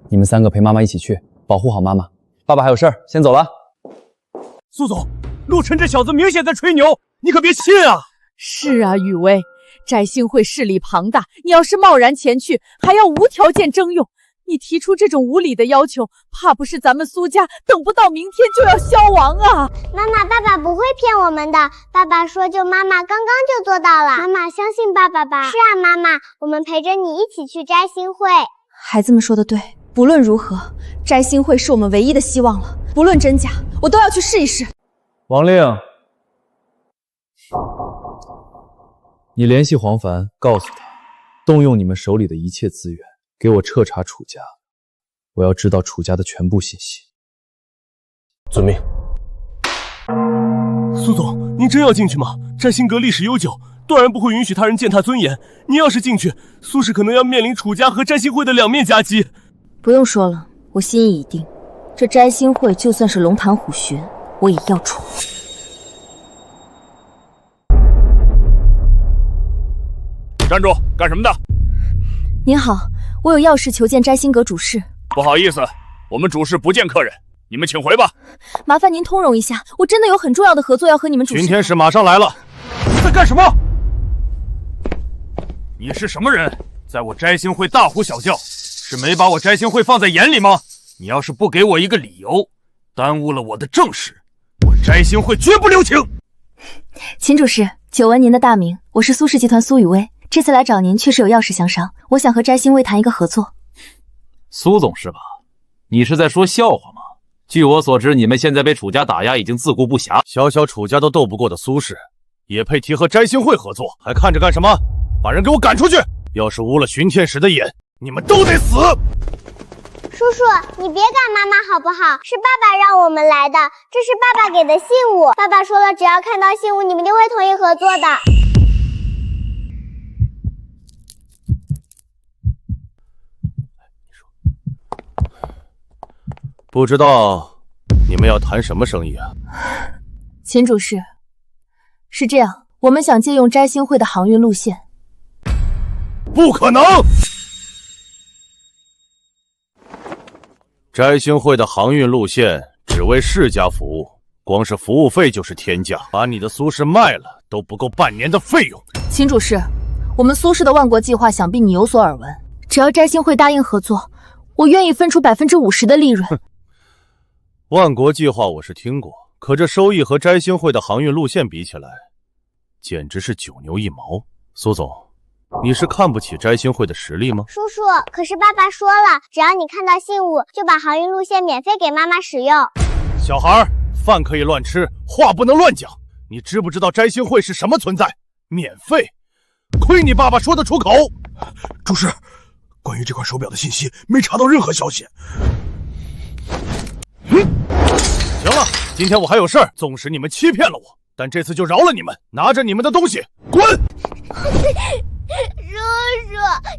你们3个陪妈妈一起去，保护好妈妈。爸爸还有事儿，先走了。苏总，陆晨这小子明显在吹牛，你可别信啊！是啊，雨薇，摘星会势力庞大，你要是贸然前去，还要无条件征用，你提出这种无理的要求，怕不是咱们苏家等不到明天就要消亡啊！妈妈，爸爸不会骗我们的，爸爸说救妈妈刚刚就做到了，妈妈相信爸爸吧。是啊，妈妈，我们陪着你一起去摘星会。孩子们说的对，不论如何，摘星会是我们唯一的希望了，不论真假，我都要去试一试。王令，你联系黄凡，告诉他，动用你们手里的一切资源，给我彻查楚家，我要知道楚家的全部信息。遵命。苏总，您真要进去吗？摘星阁历史悠久，断然不会允许他人践踏尊严。您要是进去，苏氏可能要面临楚家和摘星会的两面夹击。不用说了，我心意已定，这摘星会就算是龙潭虎穴，我也要闯。站住！干什么的？您好，我有要事求见摘星阁主事。不好意思，我们主事不见客人，你们请回吧。麻烦您通融一下，我真的有很重要的合作要和你们主事。巡天使马上来了。在干什么？你是什么人？在我摘星会大呼小叫，是没把我摘星会放在眼里吗？你要是不给我一个理由，耽误了我的正事，我摘星会绝不留情。秦主事，久闻您的大名，我是苏氏集团苏雨薇，这次来找您确实有要事相商，我想和摘星会谈一个合作。苏总是吧？你是在说笑话吗？据我所知，你们现在被楚家打压，已经自顾不暇，小小楚家都斗不过的苏氏，也配提和摘星会合作？还看着干什么？把人给我赶出去！要是污了巡天使的眼，你们都得死！叔叔，你别赶妈妈好不好？是爸爸让我们来的，这是爸爸给的信物。爸爸说了，只要看到信物，你们一定会同意合作的。不知道你们要谈什么生意啊？秦主事，是这样，我们想借用摘星会的航运路线。不可能！摘星会的航运路线只为世家服务，光是服务费就是天价，把你的苏氏卖了都不够半年的费用。秦主事，我们苏氏的万国计划想必你有所耳闻，只要摘星会答应合作，我愿意分出50%的利润。万国计划我是听过，可这收益和摘星会的航运路线比起来，简直是九牛一毛。苏总，你是看不起摘星会的实力吗？叔叔，可是爸爸说了，只要你看到信物，就把航运路线免费给妈妈使用。小孩，饭可以乱吃，话不能乱讲。你知不知道摘星会是什么存在？免费？亏你爸爸说得出口。主事，关于这块手表的信息没查到任何消息。行了，今天我还有事儿，纵使你们欺骗了我，但这次就饶了你们，拿着你们的东西滚！叔叔，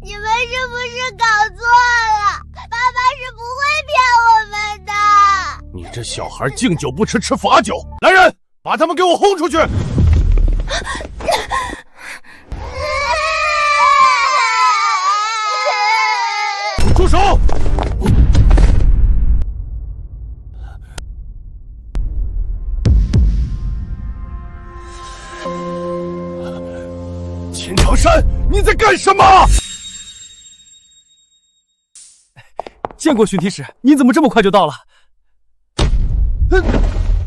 你们是不是搞错了？爸爸是不会骗我们的。你这小孩敬酒不吃吃罚酒！来人，把他们给我轰出去！住手！秦长山，你在干什么？见过巡体使，您怎么这么快就到了？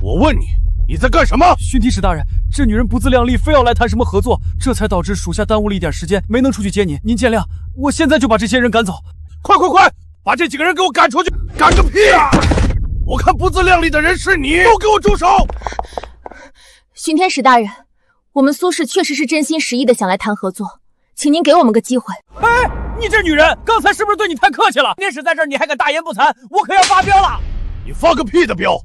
我问你，你在干什么？巡体使大人，这女人不自量力，非要来谈什么合作，这才导致属下耽误了一点时间，没能出去接您，您见谅。我现在就把这些人赶走。快，把这几个人给我赶出去！赶个屁啊！我看不自量力的人是你，都给我住手！巡天使大人，我们苏氏确实是真心实意的想来谈合作，请您给我们个机会。哎，你这女人，刚才是不是对你太客气了？面试在这儿，你还敢大言不惭，我可要发飙了！你发个屁的飙！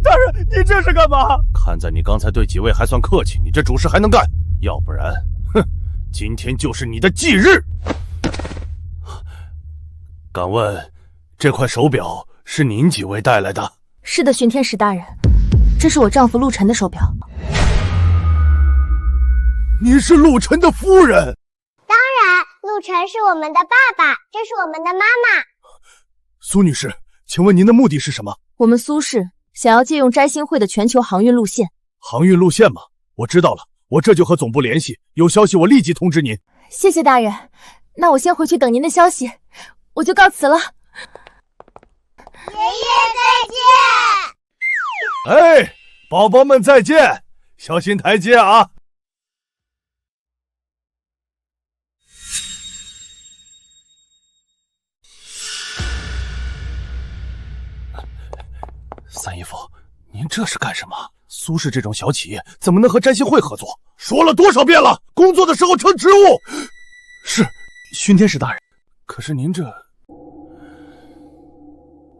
大人，你这是干嘛？看在你刚才对几位还算客气，你这主事还能干，要不然，哼，今天就是你的忌日。敢问，这块手表是您几位带来的？是的，巡天使大人，这是我丈夫陆晨的手表。你是陆晨的夫人？当然，陆晨是我们的爸爸，这是我们的妈妈。苏女士，请问您的目的是什么？我们苏氏想要借用摘星会的全球航运路线。航运路线吗？我知道了，我这就和总部联系，有消息我立即通知您。谢谢大人，那我先回去等您的消息，我就告辞了。爷爷再见！哎，宝宝们再见，小心台阶啊！三姨夫，您这是干什么？苏氏这种小企业怎么能和摘星会合作？说了多少遍了，工作的时候称职务。是，巡天使大人。可是您这……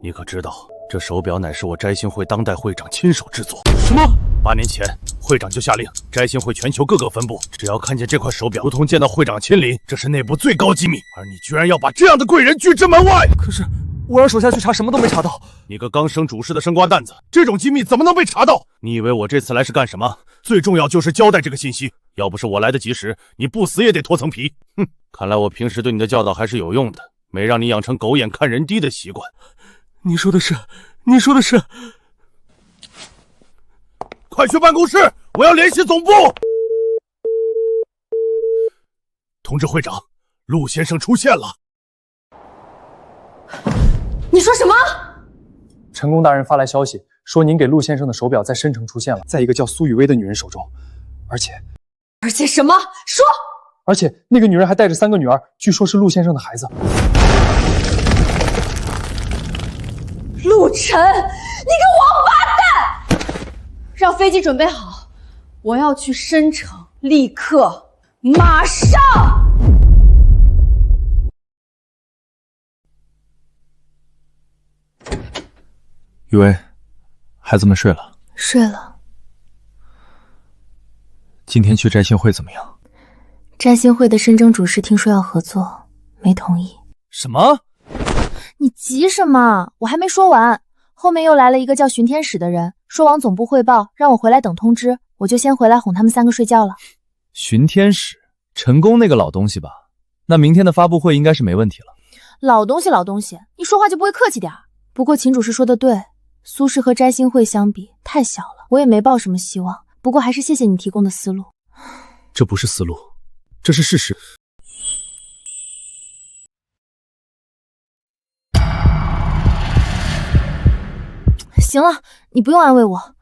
你可知道，这手表乃是我摘星会当代会长亲手制作。什么？8年前，会长就下令，摘星会全球各个分部，只要看见这块手表，如同见到会长亲临，这是内部最高机密。而你居然要把这样的贵人拒之门外！可是我让手下去查，什么都没查到。你个刚升主事的生瓜蛋子，这种机密怎么能被查到？你以为我这次来是干什么？最重要就是交代这个信息。要不是我来得及时，你不死也得脱层皮。哼，看来我平时对你的教导还是有用的，没让你养成狗眼看人低的习惯。你说的是。快去办公室，我要联系总部。通知会长，陆先生出现了。你说什么？陈公大人发来消息，说您给陆先生的手表在申城出现了，在一个叫苏雨薇的女人手中，而且什么？说！而且那个女人还带着3个女儿，据说是陆先生的孩子。陆晨，你个王八蛋！让飞机准备好，我要去申城，立刻，马上！雨薇，孩子们睡了？睡了。今天去摘星会怎么样？摘星会的深征主事听说要合作，没同意。什么？你急什么？我还没说完，后面又来了一个叫巡天使的人，说往总部汇报，让我回来等通知，我就先回来哄他们3个睡觉了。巡天使，陈宫那个老东西吧？那明天的发布会应该是没问题了。老东西，你说话就不会客气点？不过秦主事说的对，苏氏和摘星会相比太小了，我也没抱什么希望。不过还是谢谢你提供的思路。这不是思路，这是事实。行了，你不用安慰我，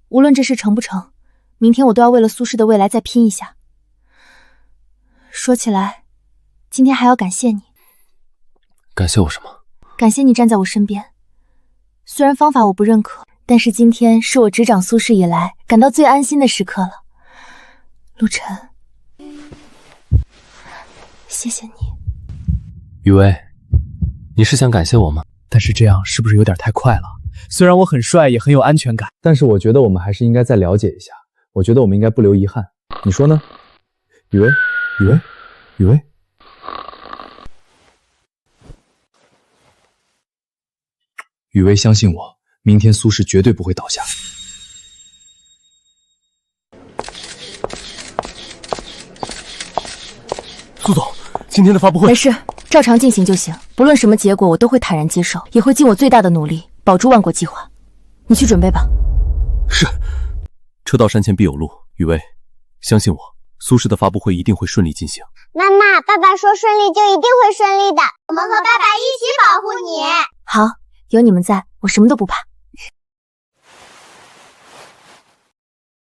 无论这事成不成，明天我都要为了苏氏的未来再拼一下。说起来，今天还要感谢你。感谢我什么？感谢你站在我身边。虽然方法我不认可，但是今天是我执掌苏氏以来感到最安心的时刻了。陆晨，谢谢你。雨薇，你是想感谢我吗？但是这样是不是有点太快了？虽然我很帅，也很有安全感，但是我觉得我们还是应该再了解一下。我觉得我们应该不留遗憾，你说呢？雨薇，雨薇，相信我，明天苏氏绝对不会倒下。苏总，今天的发布会没事，照常进行就行。不论什么结果，我都会坦然接受，也会尽我最大的努力保住万国计划。你去准备吧。是。车到山前必有路，雨薇，相信我，苏氏的发布会一定会顺利进行。妈妈，爸爸说顺利就一定会顺利的，我们和爸爸一起保护你。好，有你们在，我什么都不怕。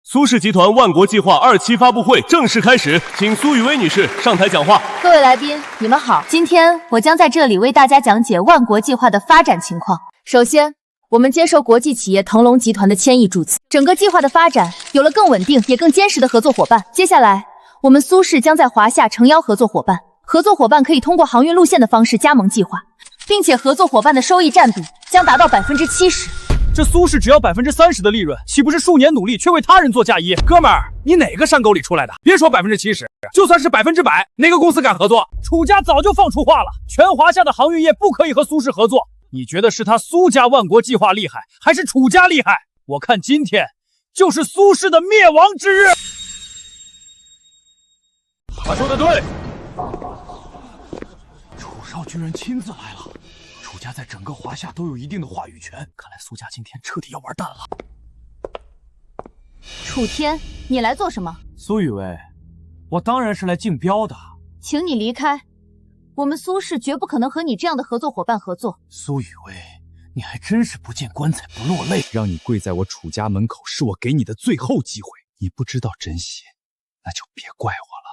苏氏集团万国计划2期发布会正式开始，请苏雨薇女士上台讲话。各位来宾，你们好，今天我将在这里为大家讲解万国计划的发展情况。首先，我们接受国际企业腾龙集团的千亿注资，整个计划的发展有了更稳定也更坚实的合作伙伴。接下来，我们苏氏将在华夏诚邀合作伙伴，合作伙伴可以通过航运路线的方式加盟计划，并且合作伙伴的收益占比将达到70%。这苏氏只要30%的利润，岂不是数年努力却为他人做嫁衣？哥们儿，你哪个山沟里出来的？别说70%，就算是100%，哪个公司敢合作？楚家早就放出话了，全华夏的航运业不可以和苏氏合作。你觉得是他苏家万国计划厉害，还是楚家厉害？我看今天就是苏氏的灭亡之日。他说的对，楚少居然亲自来了。楚家在整个华夏都有一定的话语权，看来苏家今天彻底要完蛋了。楚天，你来做什么？苏雨薇，我当然是来竞标的。请你离开，我们苏氏绝不可能和你这样的合作伙伴合作。苏雨薇，你还真是不见棺材不落泪。让你跪在我楚家门口，是我给你的最后机会。你不知道珍惜，那就别怪我了。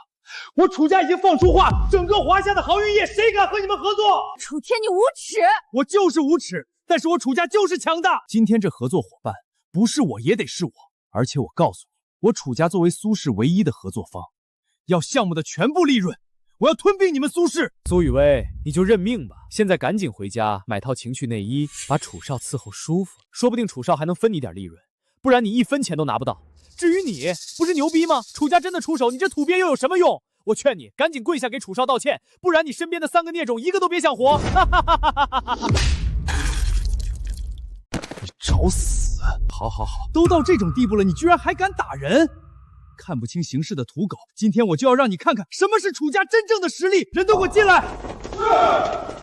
我楚家已经放出话，整个华夏的航运业谁敢和你们合作？楚天，你无耻！我就是无耻，但是我楚家就是强大。今天这合作伙伴不是我也得是我，而且我告诉你，我楚家作为苏氏唯一的合作方，要项目的全部利润，我要吞并你们苏氏。苏雨薇，你就认命吧，现在赶紧回家买套情趣内衣，把楚少伺候舒服，说不定楚少还能分你点利润，不然你1分钱都拿不到。至于你，不是牛逼吗？楚家真的出手，你这土鳖又有什么用？我劝你赶紧跪下给楚少道歉，不然你身边的3个孽种一个都别想活！你找死！好好好，都到这种地步了，你居然还敢打人！看不清形势的土狗，今天我就要让你看看什么是楚家真正的实力！人都给我进来！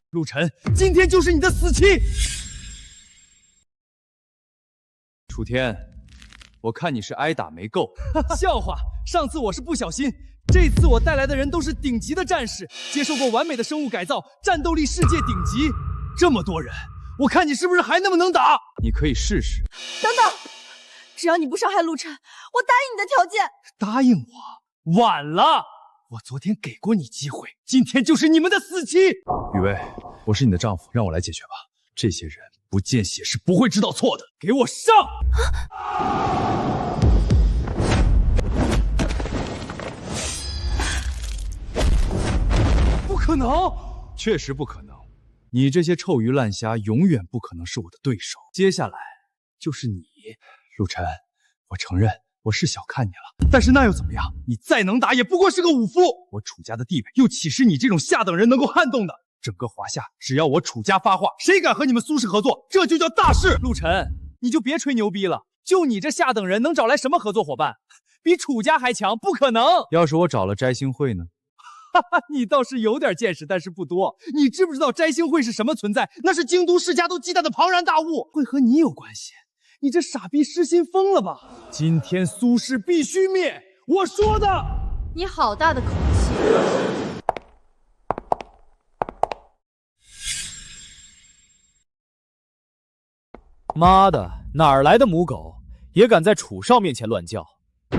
陆晨，今天就是你的死期！楚天，我看你是挨打没够。笑话，上次我是不小心。这次我带来的人都是顶级的战士，接受过完美的生物改造，战斗力世界顶级。这么多人，我看你是不是还那么能打？你可以试试。等等，只要你不伤害陆晨，我答应你的条件。答应我？晚了，我昨天给过你机会，今天就是你们的死期。雨薇，我是你的丈夫，让我来解决吧。这些人不见血是不会知道错的，给我上！不可能，确实不可能。你这些臭鱼烂虾永远不可能是我的对手。接下来就是你，陆晨，我承认我是小看你了，但是那又怎么样？你再能打也不过是个武夫。我楚家的地位又岂是你这种下等人能够撼动的？整个华夏，只要我楚家发话，谁敢和你们苏氏合作，这就叫大事。陆晨，你就别吹牛逼了，就你这下等人能找来什么合作伙伴？比楚家还强？不可能。要是我找了摘星会呢？哈哈，你倒是有点见识，但是不多。你知不知道摘星会是什么存在？那是京都世家都忌惮的庞然大物，会和你有关系？你这傻逼失心疯了吧？今天苏氏必须灭！我说的。你好大的口气！妈的，哪儿来的母狗，也敢在楚少面前乱叫，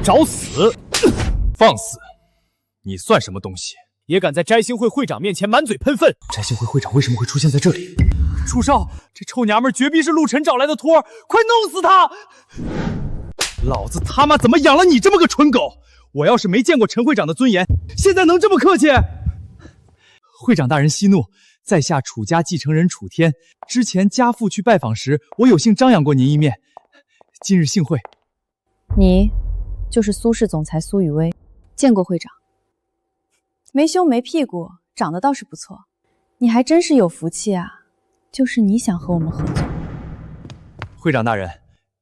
找死！放肆！你算什么东西？也敢在摘星会会长面前满嘴喷粪！摘星会会长为什么会出现在这里？楚少，这臭娘们绝逼是陆晨找来的托，快弄死他！老子他妈怎么养了你这么个蠢狗？我要是没见过陈会长的尊严，现在能这么客气？会长大人息怒，在下楚家继承人楚天。之前家父去拜访时，我有幸张扬过您一面。今日幸会。你就是苏氏总裁苏雨薇，见过会长。没胸没屁股，长得倒是不错。你还真是有福气啊！就是你想和我们合作。会长大人，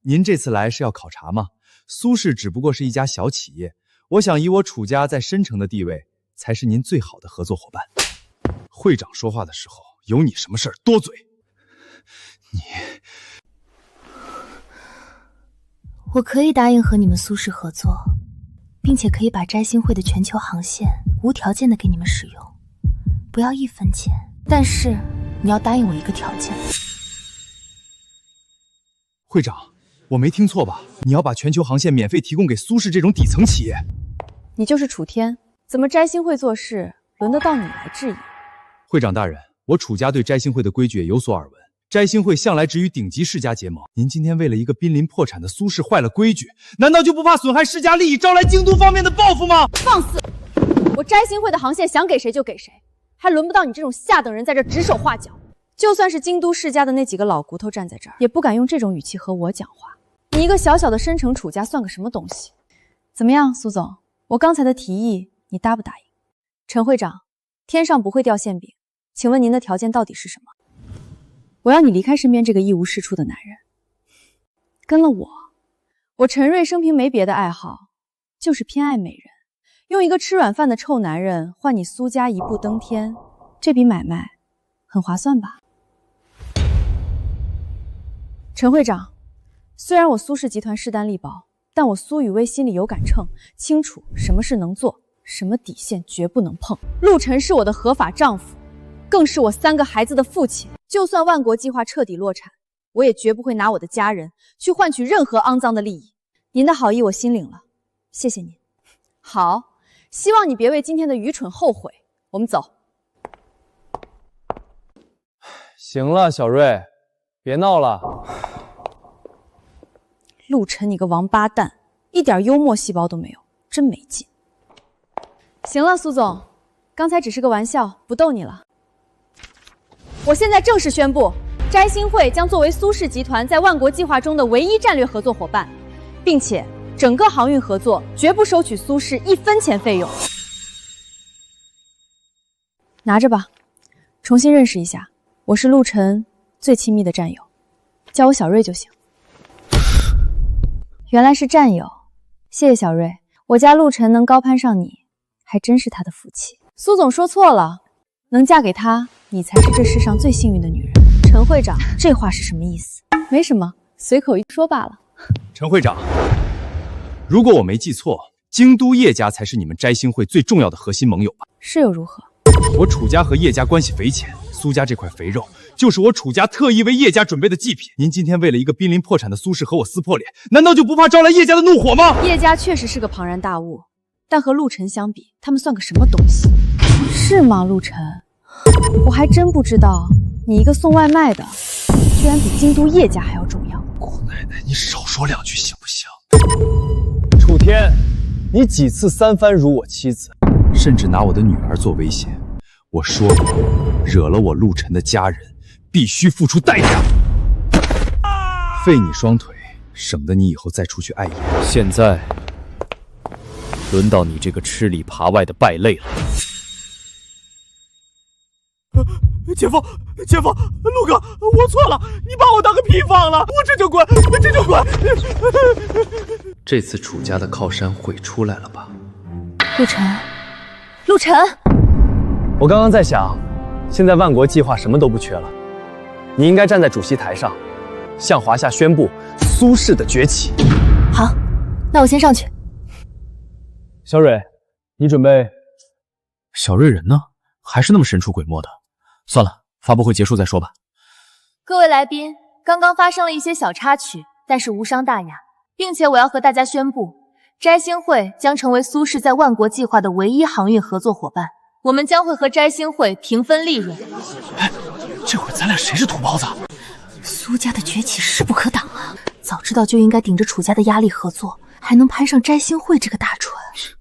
您这次来是要考察吗？苏氏只不过是一家小企业，我想以我楚家在申城的地位，才是您最好的合作伙伴。会长说话的时候，有你什么事儿多嘴。我可以答应和你们苏氏合作，并且可以把摘星会的全球航线无条件的给你们使用，不要1分钱。但是你要答应我一个条件。会长，我没听错吧？你要把全球航线免费提供给苏氏这种底层企业？你就是楚天，怎么摘星会做事，轮得到你来质疑？会长大人，我楚家对摘星会的规矩也有所耳闻，摘星会向来只与顶级世家结盟，您今天为了一个濒临破产的苏氏坏了规矩，难道就不怕损害世家利益，招来京都方面的报复吗？放肆！我摘星会的航线想给谁就给谁，还轮不到你这种下等人在这指手画脚。就算是京都世家的那几个老骨头站在这儿，也不敢用这种语气和我讲话。你一个小小的深城楚家算个什么东西？怎么样，苏总，我刚才的提议你答不答应？陈会长，天上不会掉馅饼，请问您的条件到底是什么？我要你离开身边这个一无是处的男人，跟了我。我陈瑞生平没别的爱好，就是偏爱美人。用一个吃软饭的臭男人换你苏家一步登天，这笔买卖很划算吧？陈会长，虽然我苏氏集团势单力薄，但我苏雨薇心里有杆秤，清楚什么是能做，什么底线绝不能碰。陆晨是我的合法丈夫，更是我3个孩子的父亲。就算万国计划彻底落产，我也绝不会拿我的家人去换取任何肮脏的利益。您的好意我心领了，谢谢您。好，希望你别为今天的愚蠢后悔。我们走。行了，小瑞，别闹了。陆晨，你个王八蛋，一点幽默细胞都没有，真没劲。行了，苏总，刚才只是个玩笑，不逗你了。我现在正式宣布，摘星会将作为苏氏集团在万国计划中的唯一战略合作伙伴，并且整个航运合作绝不收取苏氏1分钱费用。拿着吧，重新认识一下，我是陆晨最亲密的战友，叫我小瑞就行。原来是战友，谢谢小瑞，我家陆晨能高攀上你，还真是他的福气。苏总说错了，能嫁给他，你才是这世上最幸运的女人。陈会长，这话是什么意思？没什么，随口一说罢了。陈会长，如果我没记错，京都叶家才是你们摘星会最重要的核心盟友吧？是又如何？我楚家和叶家关系匪浅，苏家这块肥肉就是我楚家特意为叶家准备的祭品。您今天为了一个濒临破产的苏氏和我撕破脸，难道就不怕招来叶家的怒火吗？叶家确实是个庞然大物，但和陆晨相比，他们算个什么东西？是吗，陆晨？我还真不知道，你一个送外卖的，居然比京都叶家还要重要。姑奶奶，你少说2句行不行？楚天，你几次3番辱我妻子，甚至拿我的女儿做威胁。我说过，惹了我陆晨的家人，必须付出代价。废你双腿，省得你以后再出去碍眼。现在轮到你这个吃里扒外的败类了。姐夫，陆哥，我错了，你把我当个屁放了，我这就滚。这次楚家的靠山会出来了吧？陆晨，我刚刚在想，现在万国计划什么都不缺了，你应该站在主席台上，向华夏宣布苏氏的崛起。好，那我先上去。小蕊，你准备？小瑞人呢？还是那么神出鬼没的。算了，发布会结束再说吧。各位来宾，刚刚发生了一些小插曲，但是无伤大雅，并且我要和大家宣布，摘星会将成为苏氏在万国计划的唯一航运合作伙伴，我们将会和摘星会平分利润。哎，这会咱俩谁是土包子？苏家的崛起势不可挡啊！早知道就应该顶着楚家的压力合作，还能攀上摘星会这个大船。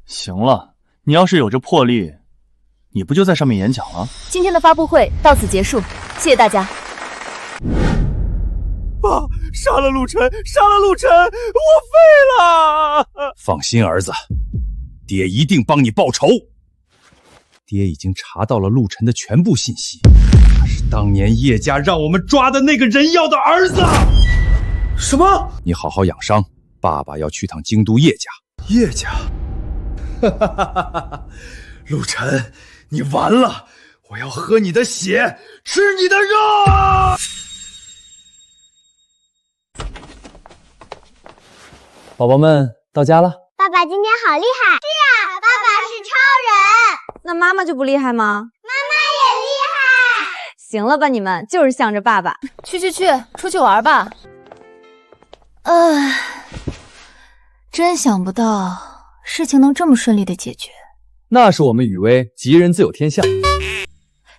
行了，你要是有这魄力，你不就在上面演讲了？今天的发布会到此结束，谢谢大家。爸，杀了陆晨，我废了！放心，儿子，爹一定帮你报仇。爹已经查到了陆晨的全部信息，他是当年叶家让我们抓的那个人妖的儿子。什么？你好好养伤，爸爸要去趟京都叶家。叶家？陆晨，你完了！我要喝你的血，吃你的肉！宝宝们到家了。爸爸今天好厉害！是啊，爸爸是超人。那妈妈就不厉害吗？妈妈也厉害。行了吧，你们就是向着爸爸。去，出去玩吧。真想不到事情能这么顺利的解决。那是我们雨薇吉人自有天相。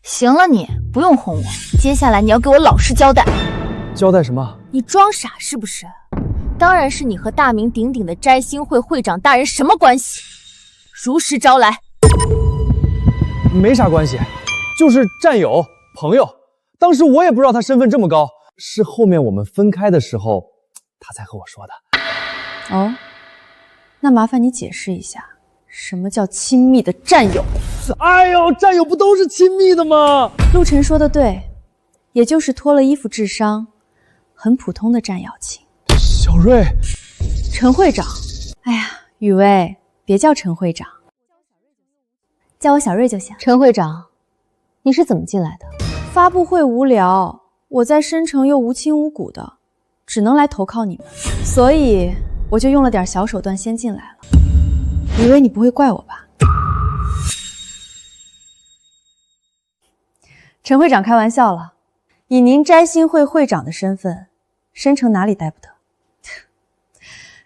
行了你，不用哄我，接下来你要给我老实交代。交代什么？你装傻是不是？当然是你和大名鼎鼎的摘星会会长大人什么关系？如实招来。没啥关系，就是战友、朋友。当时我也不知道他身份这么高，是后面我们分开的时候，他才和我说的。哦，那麻烦你解释一下，什么叫亲密的战友？哎呦，战友不都是亲密的吗？陆晨说的对，也就是脱了衣服治伤，很普通的战友情。小瑞，陈会长，哎呀，雨薇，别叫陈会长，叫我小瑞就行。陈会长，你是怎么进来的？发布会无聊，我在申城又无亲无故的，只能来投靠你们，所以我就用了点小手段先进来了。雨薇，你不会怪我吧？陈会长开玩笑了，以您摘星会会长的身份，申城哪里待不得？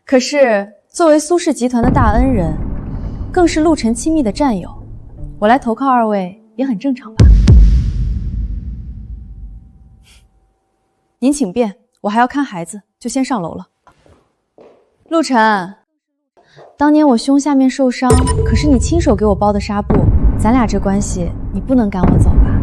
可是作为苏氏集团的大恩人，更是陆晨亲密的战友，我来投靠二位也很正常吧？您请便，我还要看孩子，就先上楼了。陆晨，当年我胸下面受伤，可是你亲手给我包的纱布，咱俩这关系，你不能赶我走吧？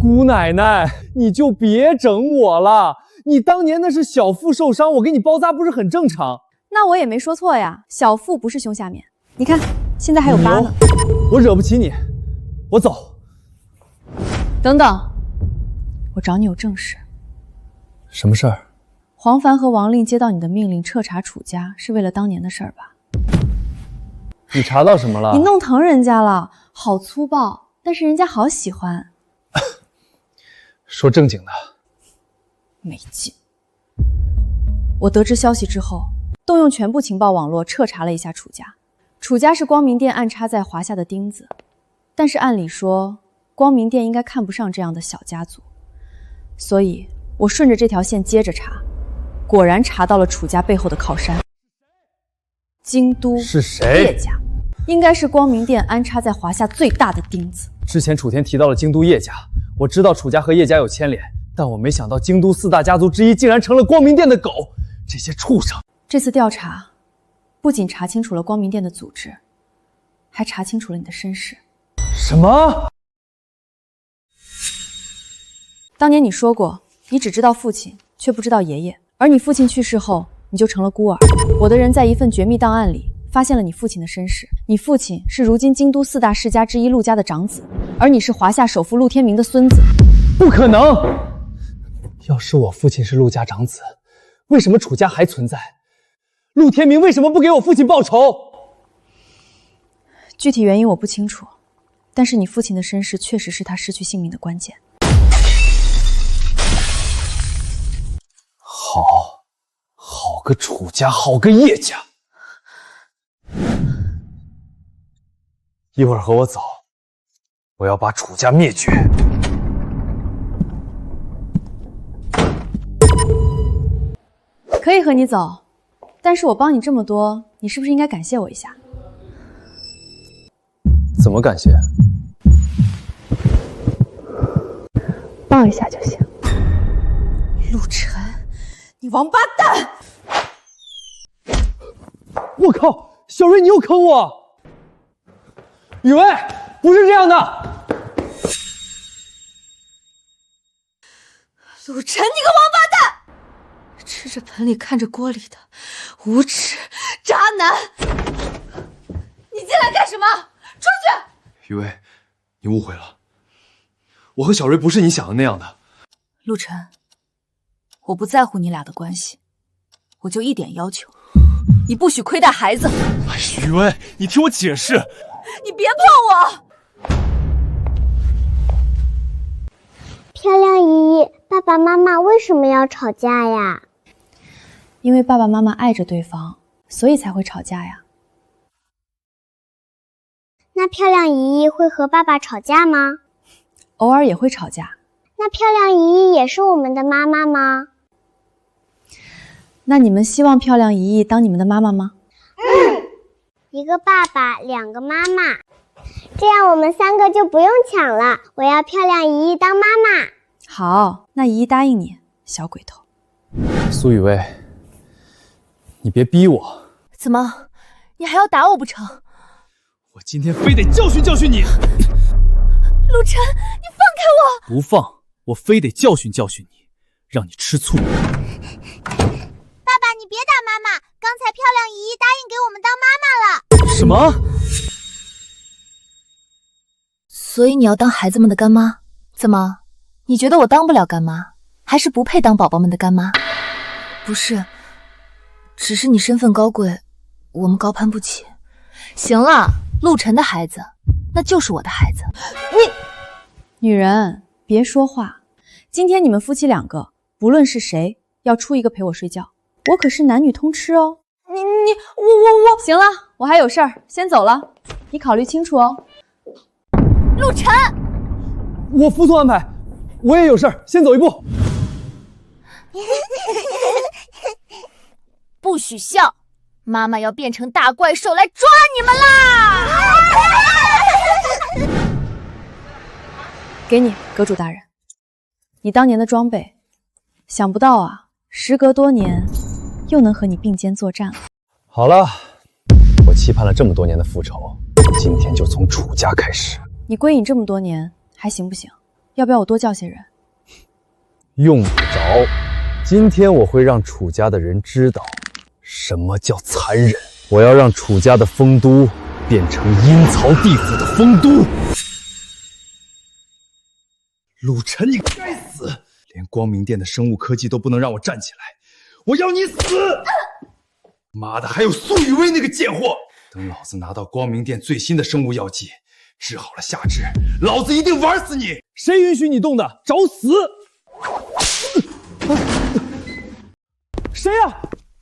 姑奶奶，你就别整我了。你当年那是小腹受伤，我给你包扎不是很正常？那我也没说错呀，小腹不是胸下面，你看现在还有疤呢。我惹不起你，我走。等等，我找你有正事。什么事儿？黄凡和王令接到你的命令彻查楚家，是为了当年的事儿吧？你查到什么了？你弄疼人家了，好粗暴，但是人家好喜欢。说正经的。没劲。我得知消息之后，动用全部情报网络彻查了一下楚家。楚家是光明殿安插在华夏的钉子，但是按理说，光明殿应该看不上这样的小家族，所以我顺着这条线接着查，果然查到了楚家背后的靠山——京都是谁？叶家，应该是光明殿安插在华夏最大的钉子。之前楚天提到了京都叶家，我知道楚家和叶家有牵连，但我没想到京都四大家族之一竟然成了光明殿的狗，这些畜生！这次调查不仅查清楚了光明殿的组织，还查清楚了你的身世。什么？当年你说过，你只知道父亲，却不知道爷爷，而你父亲去世后，你就成了孤儿。我的人在一份绝密档案里发现了你父亲的身世，你父亲是如今京都四大世家之一陆家的长子，而你是华夏首富陆天明的孙子。不可能！要是我父亲是陆家长子，为什么楚家还存在？陆天明为什么不给我父亲报仇？具体原因我不清楚，但是你父亲的身世确实是他失去性命的关键。好个楚家，好个叶家！一会儿和我走，我要把楚家灭绝。可以和你走，但是我帮你这么多，你是不是应该感谢我一下？怎么感谢？抱一下就行。陆晨，你王八蛋！我靠，小瑞你又坑我！雨薇，不是这样的！陆晨，你个王八蛋！吃着盆里看着锅里的，无耻渣男！你进来干什么？出去！雨薇，你误会了，我和小瑞不是你想的那样的。陆晨，我不在乎你俩的关系，我就一点要求，你不许亏待孩子。雨薇，你听我解释。你别碰我！漂亮姨姨，爸爸妈妈为什么要吵架呀？因为爸爸妈妈爱着对方，所以才会吵架呀。那漂亮姨姨会和爸爸吵架吗？偶尔也会吵架。那漂亮姨姨也是我们的妈妈吗？那你们希望漂亮姨姨当你们的妈妈吗？一个爸爸，两个妈妈。这样我们3个就不用抢了。我要漂亮姨姨当妈妈。好，那姨姨答应你，小鬼头。苏雨薇，你别逼我。怎么，你还要打我不成？我今天非得教训教训你！陆晨，你放开我！不放，我非得教训教训你，让你吃醋。爸爸，你别打妈妈，刚才漂亮姨姨答应给我们当妈妈了。什么？所以你要当孩子们的干妈？怎么，你觉得我当不了干妈，还是不配当宝宝们的干妈？不是，只是你身份高贵，我们高攀不起。行了，陆晨的孩子，那就是我的孩子。女人别说话，今天你们夫妻2个，不论是谁，要出一个陪我睡觉，我可是男女通吃哦。我行了，我还有事儿，先走了，你考虑清楚哦。陆晨，我服从安排，我也有事儿，先走一步。不许笑，妈妈要变成大怪兽来抓你们啦！给你，阁主大人，你当年的装备，想不到啊，时隔多年，又能和你并肩作战了。好了，我期盼了这么多年的复仇，今天就从楚家开始。你归隐这么多年，还行不行？要不要我多叫些人？用不着，今天我会让楚家的人知道什么叫残忍。我要让楚家的丰都变成阴曹地府的丰都。陆晨，你该死！连光明殿的生物科技都不能让我站起来，我要你死！妈的，还有苏雨薇那个贱货！等老子拿到光明殿最新的生物药剂，治好了夏至，老子一定玩死你！谁允许你动的？找死！谁呀？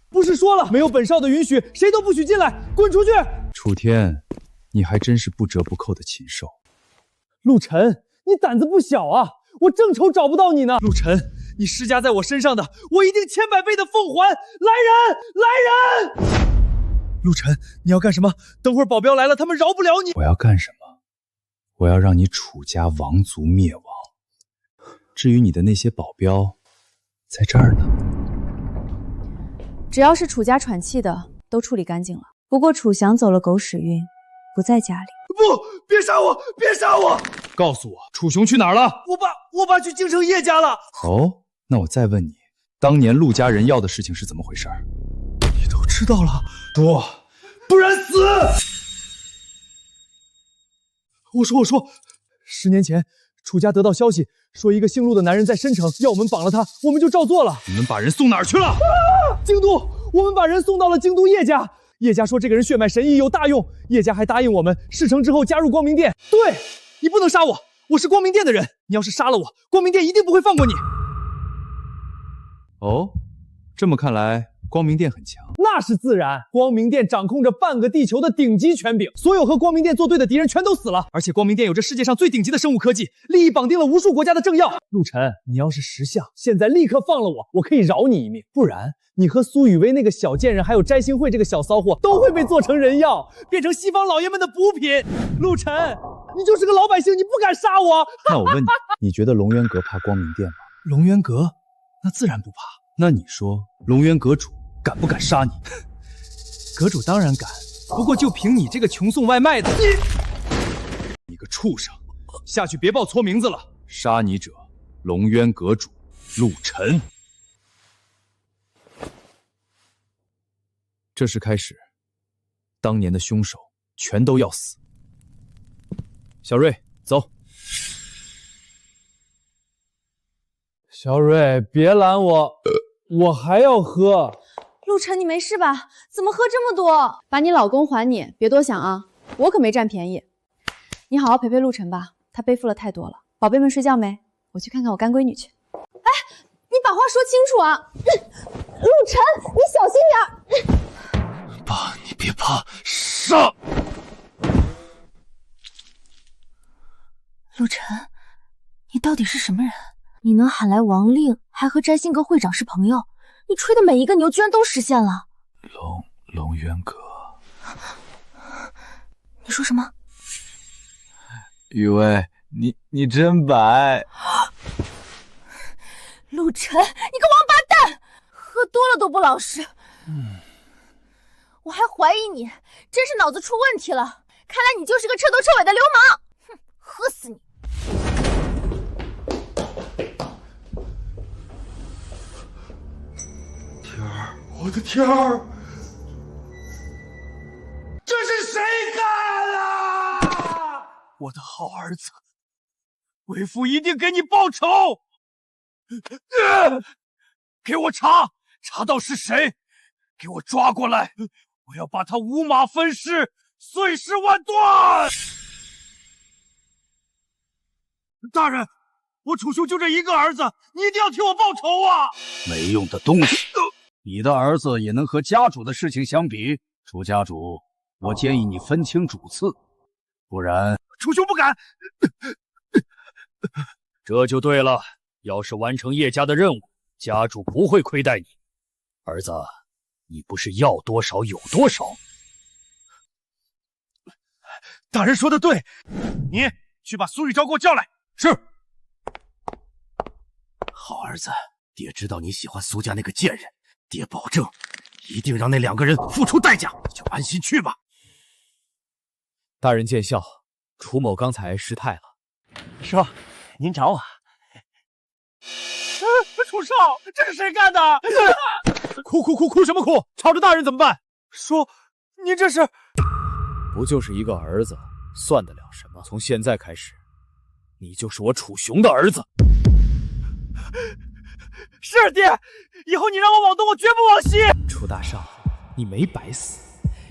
不是说了，没有本少的允许，谁都不许进来，滚出去！楚天，你还真是不折不扣的禽兽。陆晨，你胆子不小啊！我正愁找不到你呢。陆晨，你施加在我身上的，我一定千百倍的奉还！来人，来人！陆晨，你要干什么？等会儿保镖来了，他们饶不了你。我要干什么？我要让你楚家王族灭亡。至于你的那些保镖，在这儿呢。只要是楚家喘气的，都处理干净了。不过楚翔走了狗屎运，不在家里。不，别杀我，别杀我！告诉我，楚雄去哪儿了？我爸去京城叶家了。哦，那我再问你，当年陆家人要的事情是怎么回事？你都知道了？说，不然死！我说，10年前楚家得到消息，说一个姓陆的男人在申城，要我们绑了他，我们就照做了。你们把人送哪儿去了？京都，我们把人送到了京都叶家。叶家说这个人血脉神医有大用，叶家还答应我们事成之后加入光明殿。对，你不能杀我，我是光明殿的人，你要是杀了我，光明殿一定不会放过你。哦，这么看来，光明殿很强。那是自然，光明殿掌控着半个地球的顶级权柄，所有和光明殿作对的敌人全都死了。而且光明殿有着世界上最顶级的生物科技，利益绑定了无数国家的政要。陆晨，你要是识相，现在立刻放了我，我可以饶你一命。不然，你和苏雨薇那个小贱人，还有摘星会这个小骚货，都会被做成人药，变成西方老爷们的补品。陆晨，你就是个老百姓，你不敢杀我。那我问你，你觉得龙渊阁怕光明殿吗？龙渊阁，那自然不怕。那你说，龙渊阁主敢不敢杀你？阁主当然敢，不过就凭你这个穷送外卖的，你个畜生，下去别报错名字了。杀你者，龙渊阁主陆晨。这是开始，当年的凶手全都要死。小瑞，走。小瑞，别拦我，我还要喝。陆晨，你没事吧？怎么喝这么多？把你老公还你，别多想啊，我可没占便宜。你好好陪陪陆晨吧，他背负了太多了。宝贝们睡觉没？我去看看我干闺女去。哎，你把话说清楚啊！陆晨，你小心点。爸，你别怕，杀！陆晨，你到底是什么人？你能喊来王令，还和摘星阁会长是朋友，你吹的每一个牛居然都实现了。龙渊阁，你说什么？雨薇，你真白。陆晨，你个王八蛋，喝多了都不老实。我还怀疑你真是脑子出问题了，看来你就是个彻头彻尾的流氓。哼，喝死你！天儿，我的天儿，这是谁干的？我的好儿子，为父一定给你报仇！给我查到是谁，给我抓过来，我要把他五马分尸，碎尸万段！大人，我楚雄就这一个儿子，你一定要替我报仇啊！没用的东西，你的儿子也能和家主的事情相比？楚家主，我建议你分清主次，不然……楚雄不敢。这就对了，要是完成叶家的任务，家主不会亏待你。儿子，你不是要多少有多少。大人说的对，你去把苏玉昭给我叫来。是。好儿子，爹知道你喜欢苏家那个贱人，爹保证一定让那2个人付出代价，你就安心去吧。大人见笑，楚某刚才失态了。说，您找我。楚少，这是谁干的？哭什么哭？吵着大人怎么办？说，您这是……不就是一个儿子，算得了什么？从现在开始，你就是我楚雄的儿子。是爹，以后你让我往东，我绝不往西。楚大少，你没白死，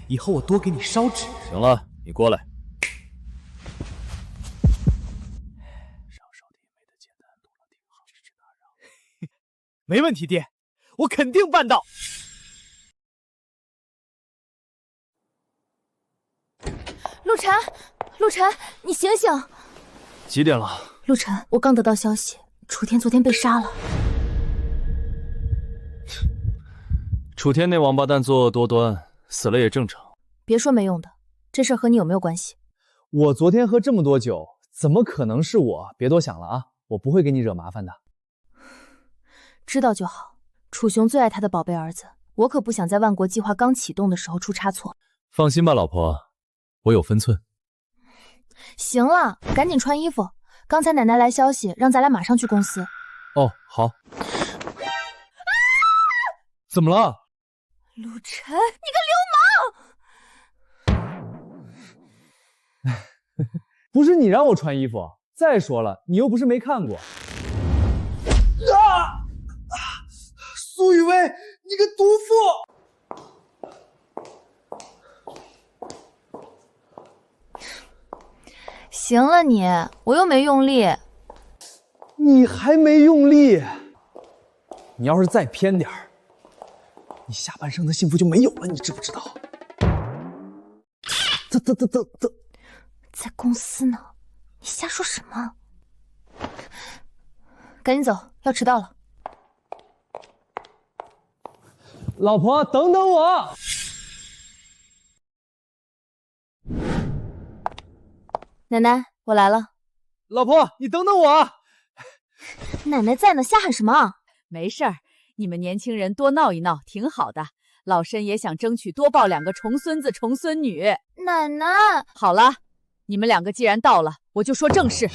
以后我多给你烧纸。行了，你过来。没问题，爹，我肯定办到。陆晨，你醒醒！几点了？陆晨，我刚得到消息，楚天昨天被杀了。楚天那王八蛋作恶多端，死了也正常。别说没用的，这事儿和你有没有关系？我昨天喝这么多酒，怎么可能是我？别多想了啊，我不会给你惹麻烦的。知道就好。楚雄最爱他的宝贝儿子，我可不想在万国计划刚启动的时候出差错。放心吧，老婆，我有分寸。行了，赶紧穿衣服。刚才奶奶来消息，让咱俩马上去公司。哦，好。怎么了？陆晨，你个流氓！不是你让我穿衣服。再说了，你又不是没看过。苏雨薇，你个毒妇！行了你，我又没用力。你还没用力？你要是再偏点儿，你下半生的幸福就没有了，你知不知道？在公司呢，你瞎说什么？赶紧走，要迟到了。老婆，等等我！奶奶，我来了。老婆，你等等我！奶奶在呢，瞎喊什么？没事儿，你们年轻人多闹一闹，挺好的。老身也想争取多抱2个重孙子、重孙女。奶奶，好了，你们2个既然到了，我就说正事。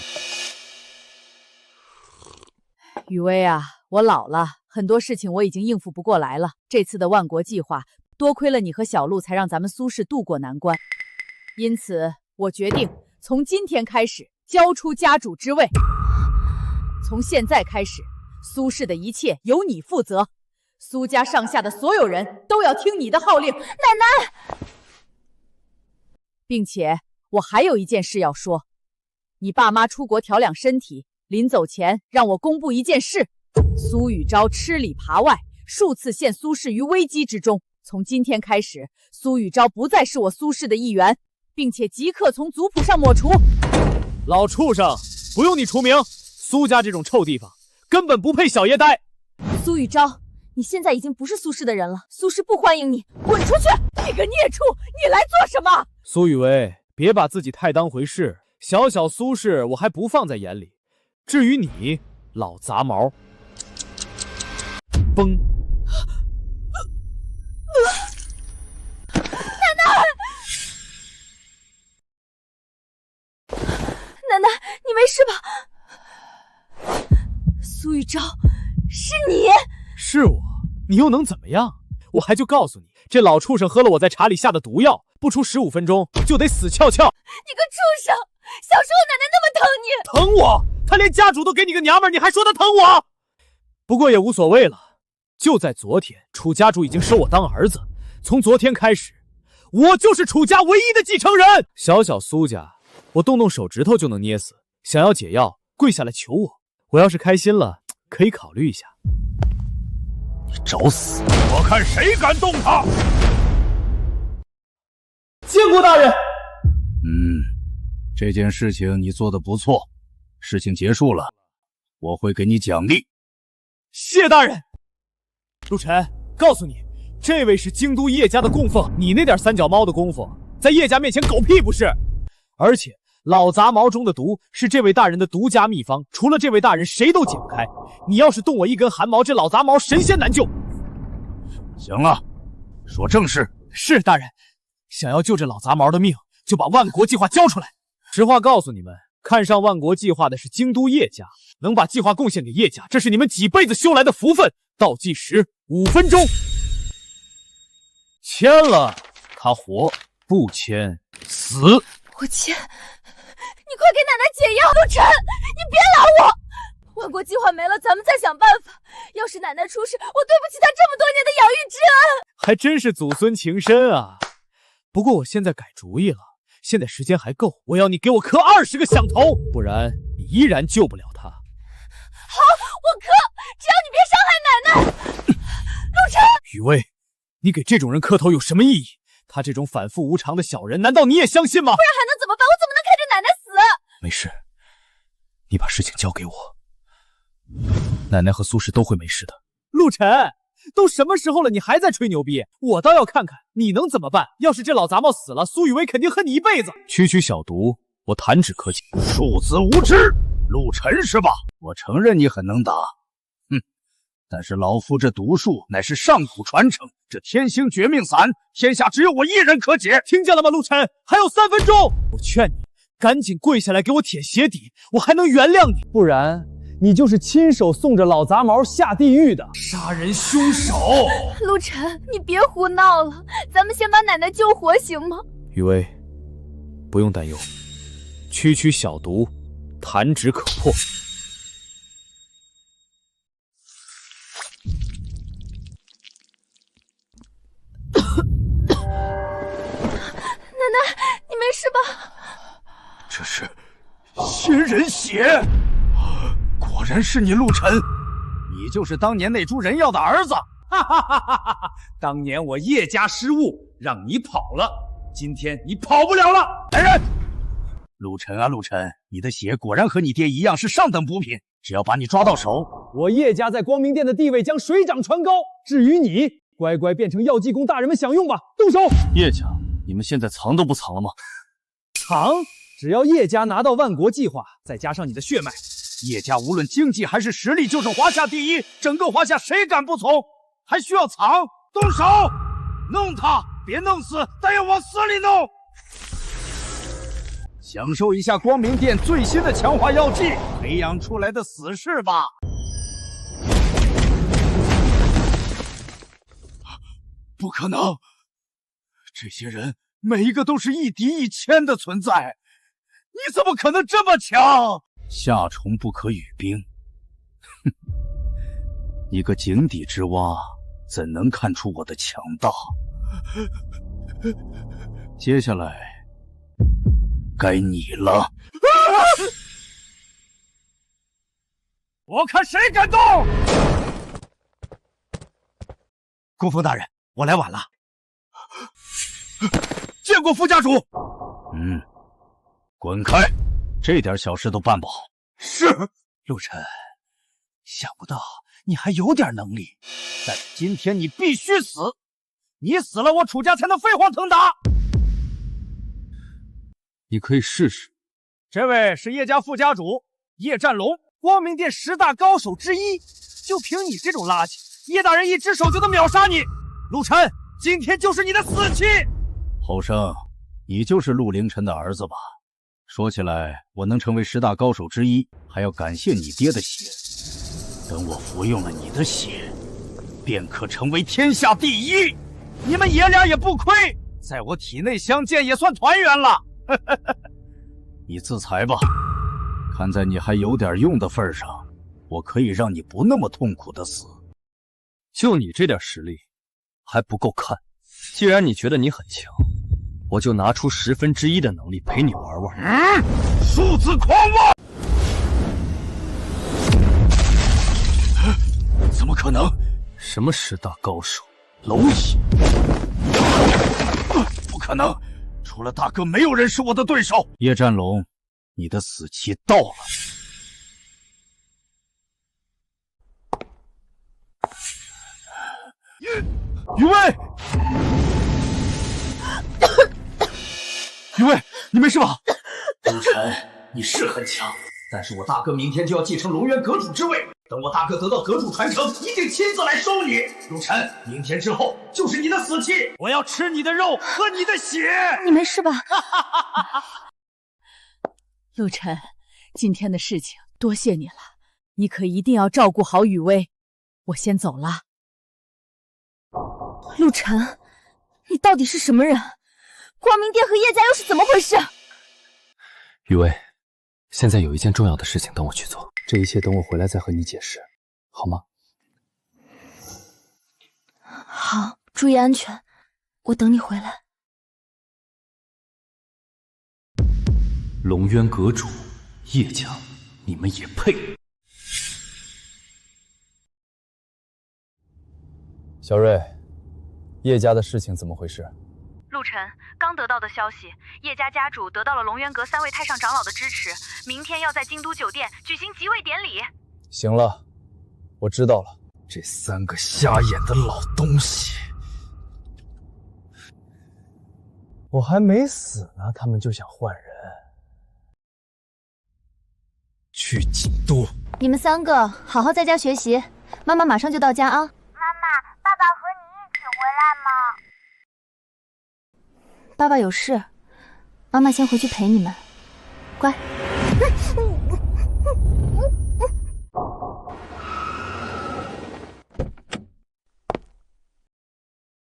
雨薇啊，我老了，很多事情我已经应付不过来了。这次的万国计划，多亏了你和小鹿，才让咱们苏氏渡过难关。因此，我决定从今天开始交出家主之位。从现在开始，苏氏的一切由你负责。苏家上下的所有人都要听你的号令。奶奶，并且我还有一件事要说，你爸妈出国调养身体，临走前让我公布一件事：苏雨昭吃里扒外，数次陷苏氏于危机之中。从今天开始，苏雨昭不再是我苏氏的一员，并且即刻从族谱上抹除。老畜生，不用你除名，苏家这种臭地方根本不配小爷待。苏雨昭，你现在已经不是苏氏的人了，苏氏不欢迎你，滚出去！你个孽畜，你来做什么？苏雨薇，别把自己太当回事。小小苏氏我还不放在眼里，至于你老杂毛，崩！奶奶，你没事吧？苏玉昭，是你？是我，你又能怎么样？我还就告诉你，这老畜生喝了我在茶里下的毒药，不出15分钟就得死翘翘。你个畜生！小时候奶奶那么疼你，疼我？他连家主都给你个娘们儿，你还说他疼我？不过也无所谓了。就在昨天，楚家主已经收我当儿子，从昨天开始，我就是楚家唯一的继承人。小小苏家，我动动手指头就能捏死。想要解药，跪下来求我。我要是开心了，可以考虑一下。你找死！我看谁敢动他！见过大人。这件事情你做得不错，事情结束了，我会给你奖励。谢大人。陆晨，告诉你，这位是京都叶家的供奉，你那点三脚猫的功夫，在叶家面前狗屁不是。而且老杂毛中的毒是这位大人的独家秘方，除了这位大人谁都解不开。你要是动我一根汗毛，这老杂毛神仙难救。行了，说正事。是大人，想要救这老杂毛的命，就把万国计划交出来。实话告诉你们，看上万国计划的是京都叶家，能把计划贡献给叶家，这是你们几辈子修来的福分。倒计时5分钟，签了他活，不签死。我签，你快给奶奶解药！陆晨，你别拦我！万国计划没了，咱们再想办法。要是奶奶出事，我对不起她这么多年的养育之恩。还真是祖孙情深啊！不过我现在改主意了，现在时间还够，我要你给我磕20个响头，不然你依然救不了他。好，我磕，只要你别伤害奶奶。陆晨，雨薇，你给这种人磕头有什么意义？他这种反复无常的小人，难道你也相信吗？不然还能怎么办？我怎么能看着奶奶死？没事，你把事情交给我，奶奶和苏氏都会没事的。陆晨，都什么时候了，你还在吹牛逼？我倒要看看你能怎么办。要是这老杂毛死了，苏雨薇肯定恨你一辈子。区小毒，我弹指可解。庶子无知，陆晨是吧？我承认你很能打，但是老夫这毒术乃是上古传承，这天星绝命散，天下只有我一人可解。听见了吗，陆晨？还有3分钟，我劝你赶紧跪下来给我舔鞋底，我还能原谅你。不然你就是亲手送着老杂毛下地狱的杀人凶手。陆晨，你别胡闹了，咱们先把奶奶救活行吗？雨薇，不用担忧，区小毒，弹指可破。奶奶，你没事吧？这是仙人血，果然是你陆晨，你就是当年那株人药的儿子。哈哈哈哈哈！当年我叶家失误，让你跑了，今天你跑不了了。来人！陆晨啊，陆晨，你的血果然和你爹一样是上等补品，只要把你抓到手，我叶家在光明殿的地位将水涨船高。至于你，乖乖变成药剂公大人们享用吧。动手！叶家，你们现在藏都不藏了吗？藏！只要叶家拿到万国计划，再加上你的血脉，叶家无论经济还是实力就是华夏第一，整个华夏谁敢不从？还需要藏？动手！弄他！别弄死，但要往死里弄！享受一下光明殿最新的强化药剂培养出来的死士吧！不可能！这些人每一个都是一敌1000的存在，你怎么可能这么强？夏虫不可语冰。哼，一个井底之蛙，怎能看出我的强大？接下来该你了。我看谁敢动！顾风大人，我来晚了。见过副家主。滚开！这点小事都办不好。是，陆晨，想不到你还有点能力，但是今天你必须死！你死了，我楚家才能飞黄腾达。你可以试试，这位是叶家副家主叶战龙，光明殿10大高手之一。就凭你这种垃圾，叶大人一只手就能秒杀你。陆晨，今天就是你的死期。后生，你就是陆凌晨的儿子吧？说起来，我能成为10大高手之一，还要感谢你爹的血。等我服用了你的血，便可成为天下第一。你们爷俩也不亏，在我体内相见也算团圆了。你自裁吧，看在你还有点用的份上，我可以让你不那么痛苦的死。就你这点实力，还不够看。既然你觉得你很强，我就拿出1/10的能力陪你玩玩。数字狂妄！怎么可能？什么10大高手？蝼蚁！不可能！除了大哥，没有人是我的对手。叶战龙，你的死期到了。雨薇，雨薇，你没事吧？陆晨，你是很强，但是我大哥明天就要继承龙渊阁主之位。等我大哥得到阁主传承，一定亲自来收你。陆晨，明天之后就是你的死期，我要吃你的肉，喝你的血。你没事吧？陆晨，今天的事情多谢你了，你可一定要照顾好雨薇。我先走了。陆晨，你到底是什么人？光明殿和叶家又是怎么回事？雨薇，现在有一件重要的事情等我去做，这一切等我回来再和你解释，好吗？好，注意安全，我等你回来。龙渊阁主，叶家，你们也配？小瑞，叶家的事情怎么回事？陆晨，刚得到的消息，叶家家主得到了龙渊阁3位太上长老的支持，明天要在京都酒店举行即位典礼。行了，我知道了。这3个瞎眼的老东西，我还没死呢，他们就想换人。去京都。你们3个好好在家学习，妈妈马上就到家啊。爸爸和你一起回来吗？爸爸有事，妈妈先回去陪你们，乖。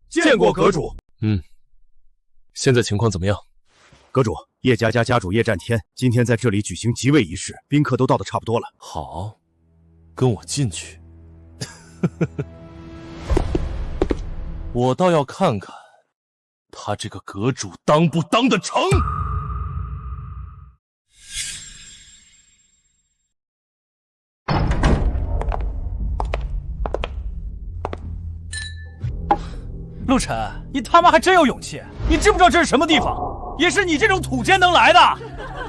见过阁主。现在情况怎么样？阁主，叶家家主叶战天今天在这里举行即位仪式，宾客都到的差不多了。好，跟我进去。我倒要看看他这个阁主当不当得成。陆晨，你他妈还真有勇气！你知不知道这是什么地方？也是你这种土奸能来的？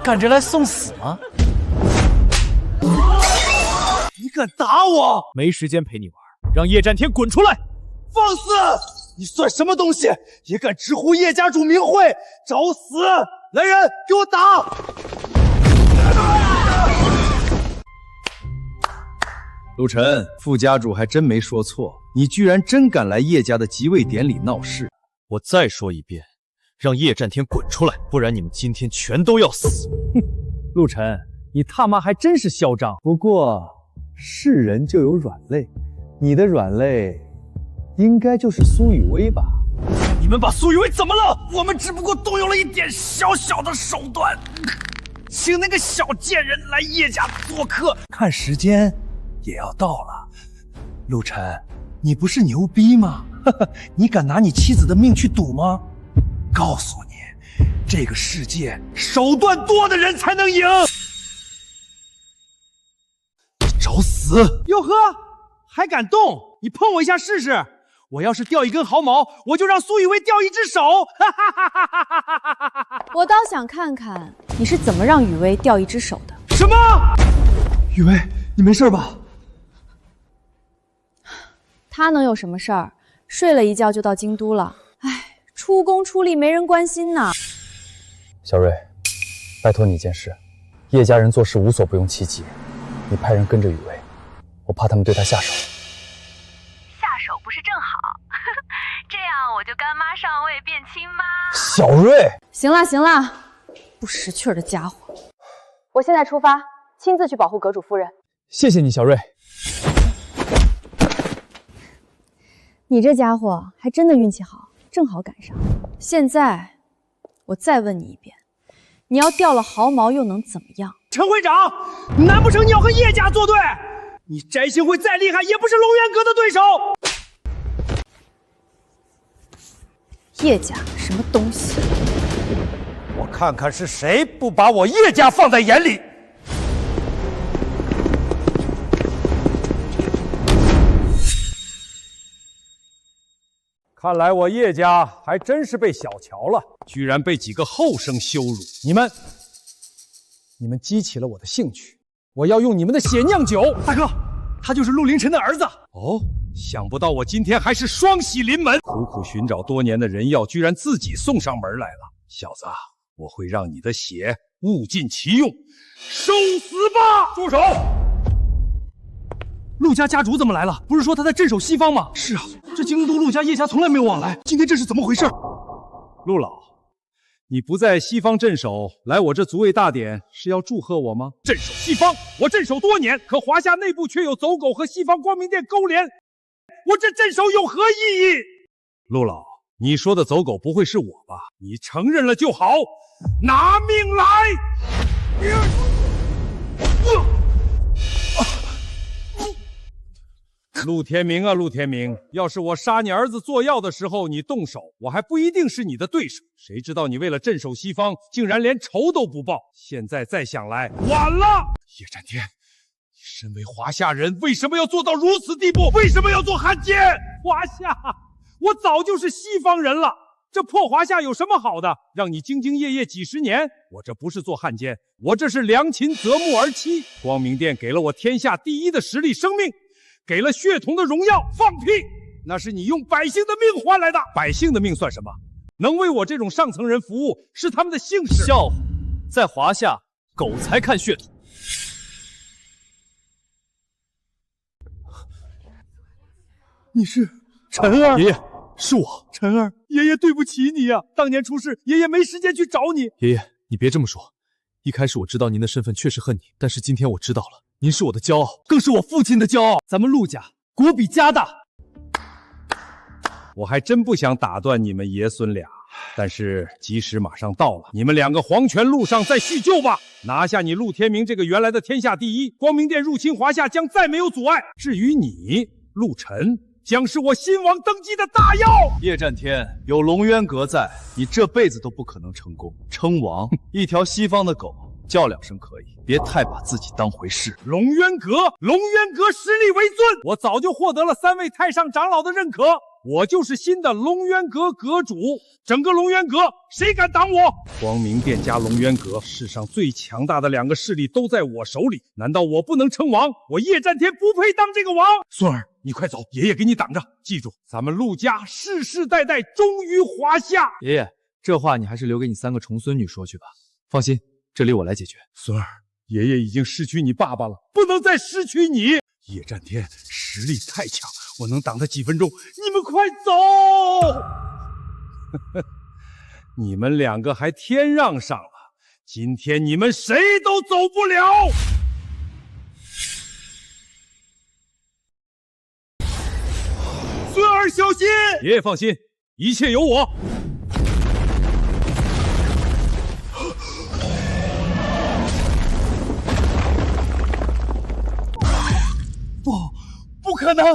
赶着来送死吗？你敢打我？没时间陪你玩，让叶战天滚出来！放肆！你算什么东西？也敢直呼叶家主名讳，找死！来人，给我打！陆晨，副家主还真没说错，你居然真敢来叶家的即位典礼闹事！我再说一遍，让叶战天滚出来，不然你们今天全都要死！哼，陆晨，你他妈还真是嚣张。不过是人就有软肋，你的软肋应该就是苏雨薇吧？你们把苏雨薇怎么了？我们只不过动用了一点小小的手段，请那个小贱人来叶家做客。看时间也要到了，陆晨，你不是牛逼吗？你敢拿你妻子的命去赌吗？告诉你，这个世界手段多的人才能赢。找死！哟呵，还敢动？你碰我一下试试！我要是掉一根毫毛，我就让苏雨薇掉一只手！我倒想看看你是怎么让雨薇掉一只手的。什么？雨薇，你没事吧？他能有什么事儿？睡了一觉就到京都了。唉，出工出力没人关心呐。小瑞，拜托你一件事，叶家人做事无所不用其极，你派人跟着雨薇，我怕他们对他下手。下手不是正好？这样我就干妈上位变亲妈。小瑞，行啦行啦，不识趣的家伙。我现在出发，亲自去保护阁主夫人。谢谢你，小瑞。你这家伙还真的运气好，正好赶上。现在我再问你一遍，你要掉了毫毛又能怎么样？陈会长，难不成你要和叶家作对？你翟兴会再厉害，也不是龙渊阁的对手。叶家什么东西？我看看是谁不把我叶家放在眼里。看来我叶家还真是被小瞧了，居然被几个后生羞辱。你们激起了我的兴趣，我要用你们的血酿酒。大哥，他就是陆凌晨的儿子。哦，想不到我今天还是双喜临门，苦苦寻找多年的人药，居然自己送上门来了。小子，我会让你的血物尽其用，受死吧！住手！陆家家主怎么来了？不是说他在镇守西方吗？是啊，这京都陆家叶家从来没有往来，今天这是怎么回事？陆老，你不在西方镇守，来我这族卫大典是要祝贺我吗？镇守西方，我镇守多年，可华夏内部却有走狗和西方光明殿勾连，我这镇守有何意义？陆老，你说的走狗不会是我吧？你承认了就好，拿命来！陆天明啊，陆天明，要是我杀你儿子做药的时候你动手，我还不一定是你的对手。谁知道你为了镇守西方，竟然连仇都不报。现在再想来，晚了。叶战天，你身为华夏人，为什么要做到如此地步？为什么要做汉奸？华夏，我早就是西方人了。这破华夏有什么好的？让你兢兢业业几十年？我这不是做汉奸，我这是良禽择木而栖。光明殿给了我天下第一的实力生命，给了血统的荣耀。放屁！那是你用百姓的命换来的，百姓的命算什么？能为我这种上层人服务是他们的幸事。笑话，在华夏，狗才看血统。你是陈儿？爷爷，是我，陈儿，爷爷对不起你呀，当年出事，爷爷没时间去找你。爷爷，你别这么说。一开始我知道您的身份确实恨你，但是今天我知道了，您是我的骄傲，更是我父亲的骄傲。咱们陆家国比家大。我还真不想打断你们爷孙俩，但是吉时马上到了，你们两个黄泉路上再叙旧吧。拿下你陆天明这个原来的天下第一，光明殿入侵华夏将再没有阻碍。至于你陆晨，将是我新王登基的大药。叶战天，有龙渊阁在，你这辈子都不可能成功。称王，一条西方的狗叫2声可以，别太把自己当回事。龙渊阁实力为尊，我早就获得了3位太上长老的认可，我就是新的龙渊阁阁主。整个龙渊阁谁敢挡我？光明殿加龙渊阁，世上最强大的2个势力都在我手里，难道我不能称王？我叶战天不配当这个王。孙儿，你快走，爷爷给你挡着。记住，咱们陆家世世代代忠于华夏。爷爷，这话你还是留给你3个重孙女说去吧。放心，这里我来解决。孙儿，爷爷已经失去你爸爸了，不能再失去你。叶战天实力太强，我能挡他几分钟。你们快走！你们2个还天让上了，今天你们谁都走不了。孙儿小心！爷爷放心，一切有我。不可能！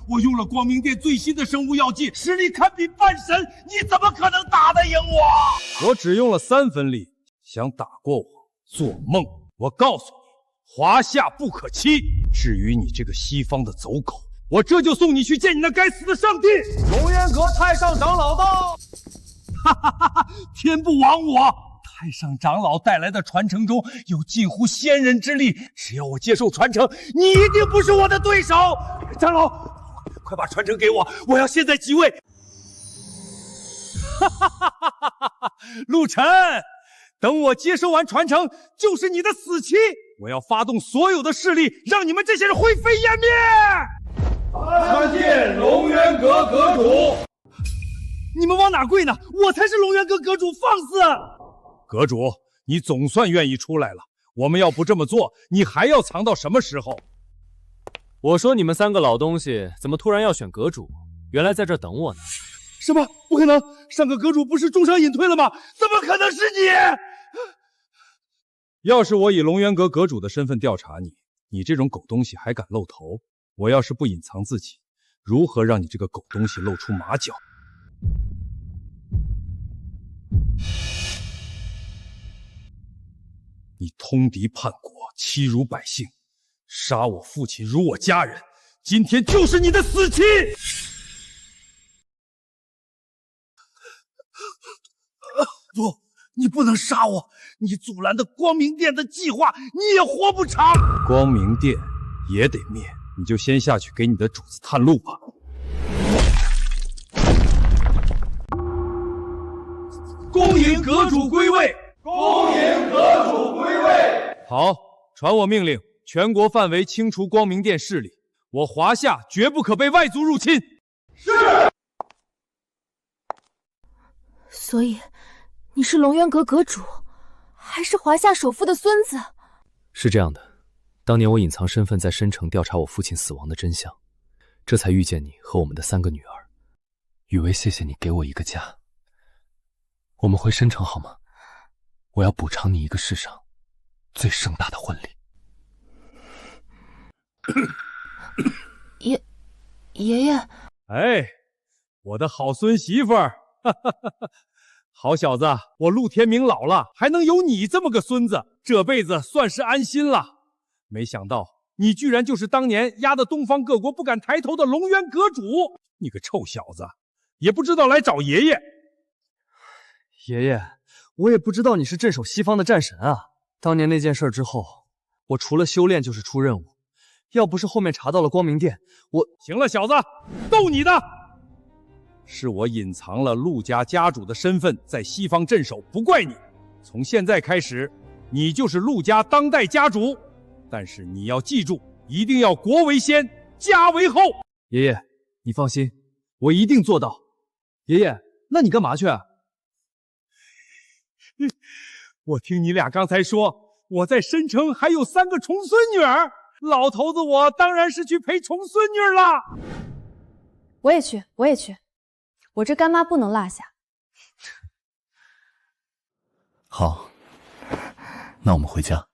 我用了光明殿最新的生物药剂，实力堪比半神，你怎么可能打得赢我？我只用了3分力，想打过我，做梦！我告诉你，华夏不可欺。至于你这个西方的走狗，我这就送你去见你那该死的上帝！龙渊阁太上长老到！哈哈哈哈！天不亡我！太上长老带来的传承中有近乎仙人之力，只要我接受传承，你一定不是我的对手。长老，快把传承给我，我要现在即位。哈哈哈哈哈！陆晨，等我接收完传承，就是你的死期！我要发动所有的势力，让你们这些人灰飞烟灭！参见龙渊阁阁主。你们往哪跪呢？我才是龙渊阁阁主，放肆！阁主，你总算愿意出来了。我们要不这么做，你还要藏到什么时候？我说你们3个老东西怎么突然要选阁主？原来在这等我呢。什么？不可能！上个阁主不是重伤隐退了吗？怎么可能是你？要是我以龙渊阁阁主的身份调查你，你这种狗东西还敢露头？我要是不隐藏自己，如何让你这个狗东西露出马脚？你通敌叛国，欺辱百姓，杀我父亲如我家人，今天就是你的死期！不，你不能杀我！你阻拦的光明殿的计划，你也活不长！光明殿也得灭，你就先下去给你的主子探路吧。恭迎阁主归位！恭迎阁主归位！好，传我命令，全国范围清除光明殿势力，我华夏绝不可被外族入侵。是。所以，你是龙渊阁阁主，还是华夏首富的孙子？是这样的，当年我隐藏身份在申城调查我父亲死亡的真相，这才遇见你和我们的3个女儿。雨薇，谢谢你给我一个家。我们回申城好吗？我要补偿你一个世上最盛大的婚礼。爷爷，哎，我的好孙媳妇儿，好小子，我陆天明老了，还能有你这么个孙子，这辈子算是安心了。没想到你居然就是当年压得东方各国不敢抬头的龙渊阁主，你个臭小子，也不知道来找爷爷。爷爷，我也不知道你是镇守西方的战神啊！当年那件事之后，我除了修炼就是出任务，要不是后面查到了光明殿，我……行了，小子，逗你的！是我隐藏了陆家家主的身份，在西方镇守，不怪你。从现在开始，你就是陆家当代家主。但是你要记住，一定要国为先，家为后。爷爷，你放心，我一定做到。爷爷，那你干嘛去啊？我听你俩刚才说，我在申城还有3个重孙女儿，老头子我当然是去陪重孙女了。我也去，我也去，我这干妈不能落下。好，那我们回家。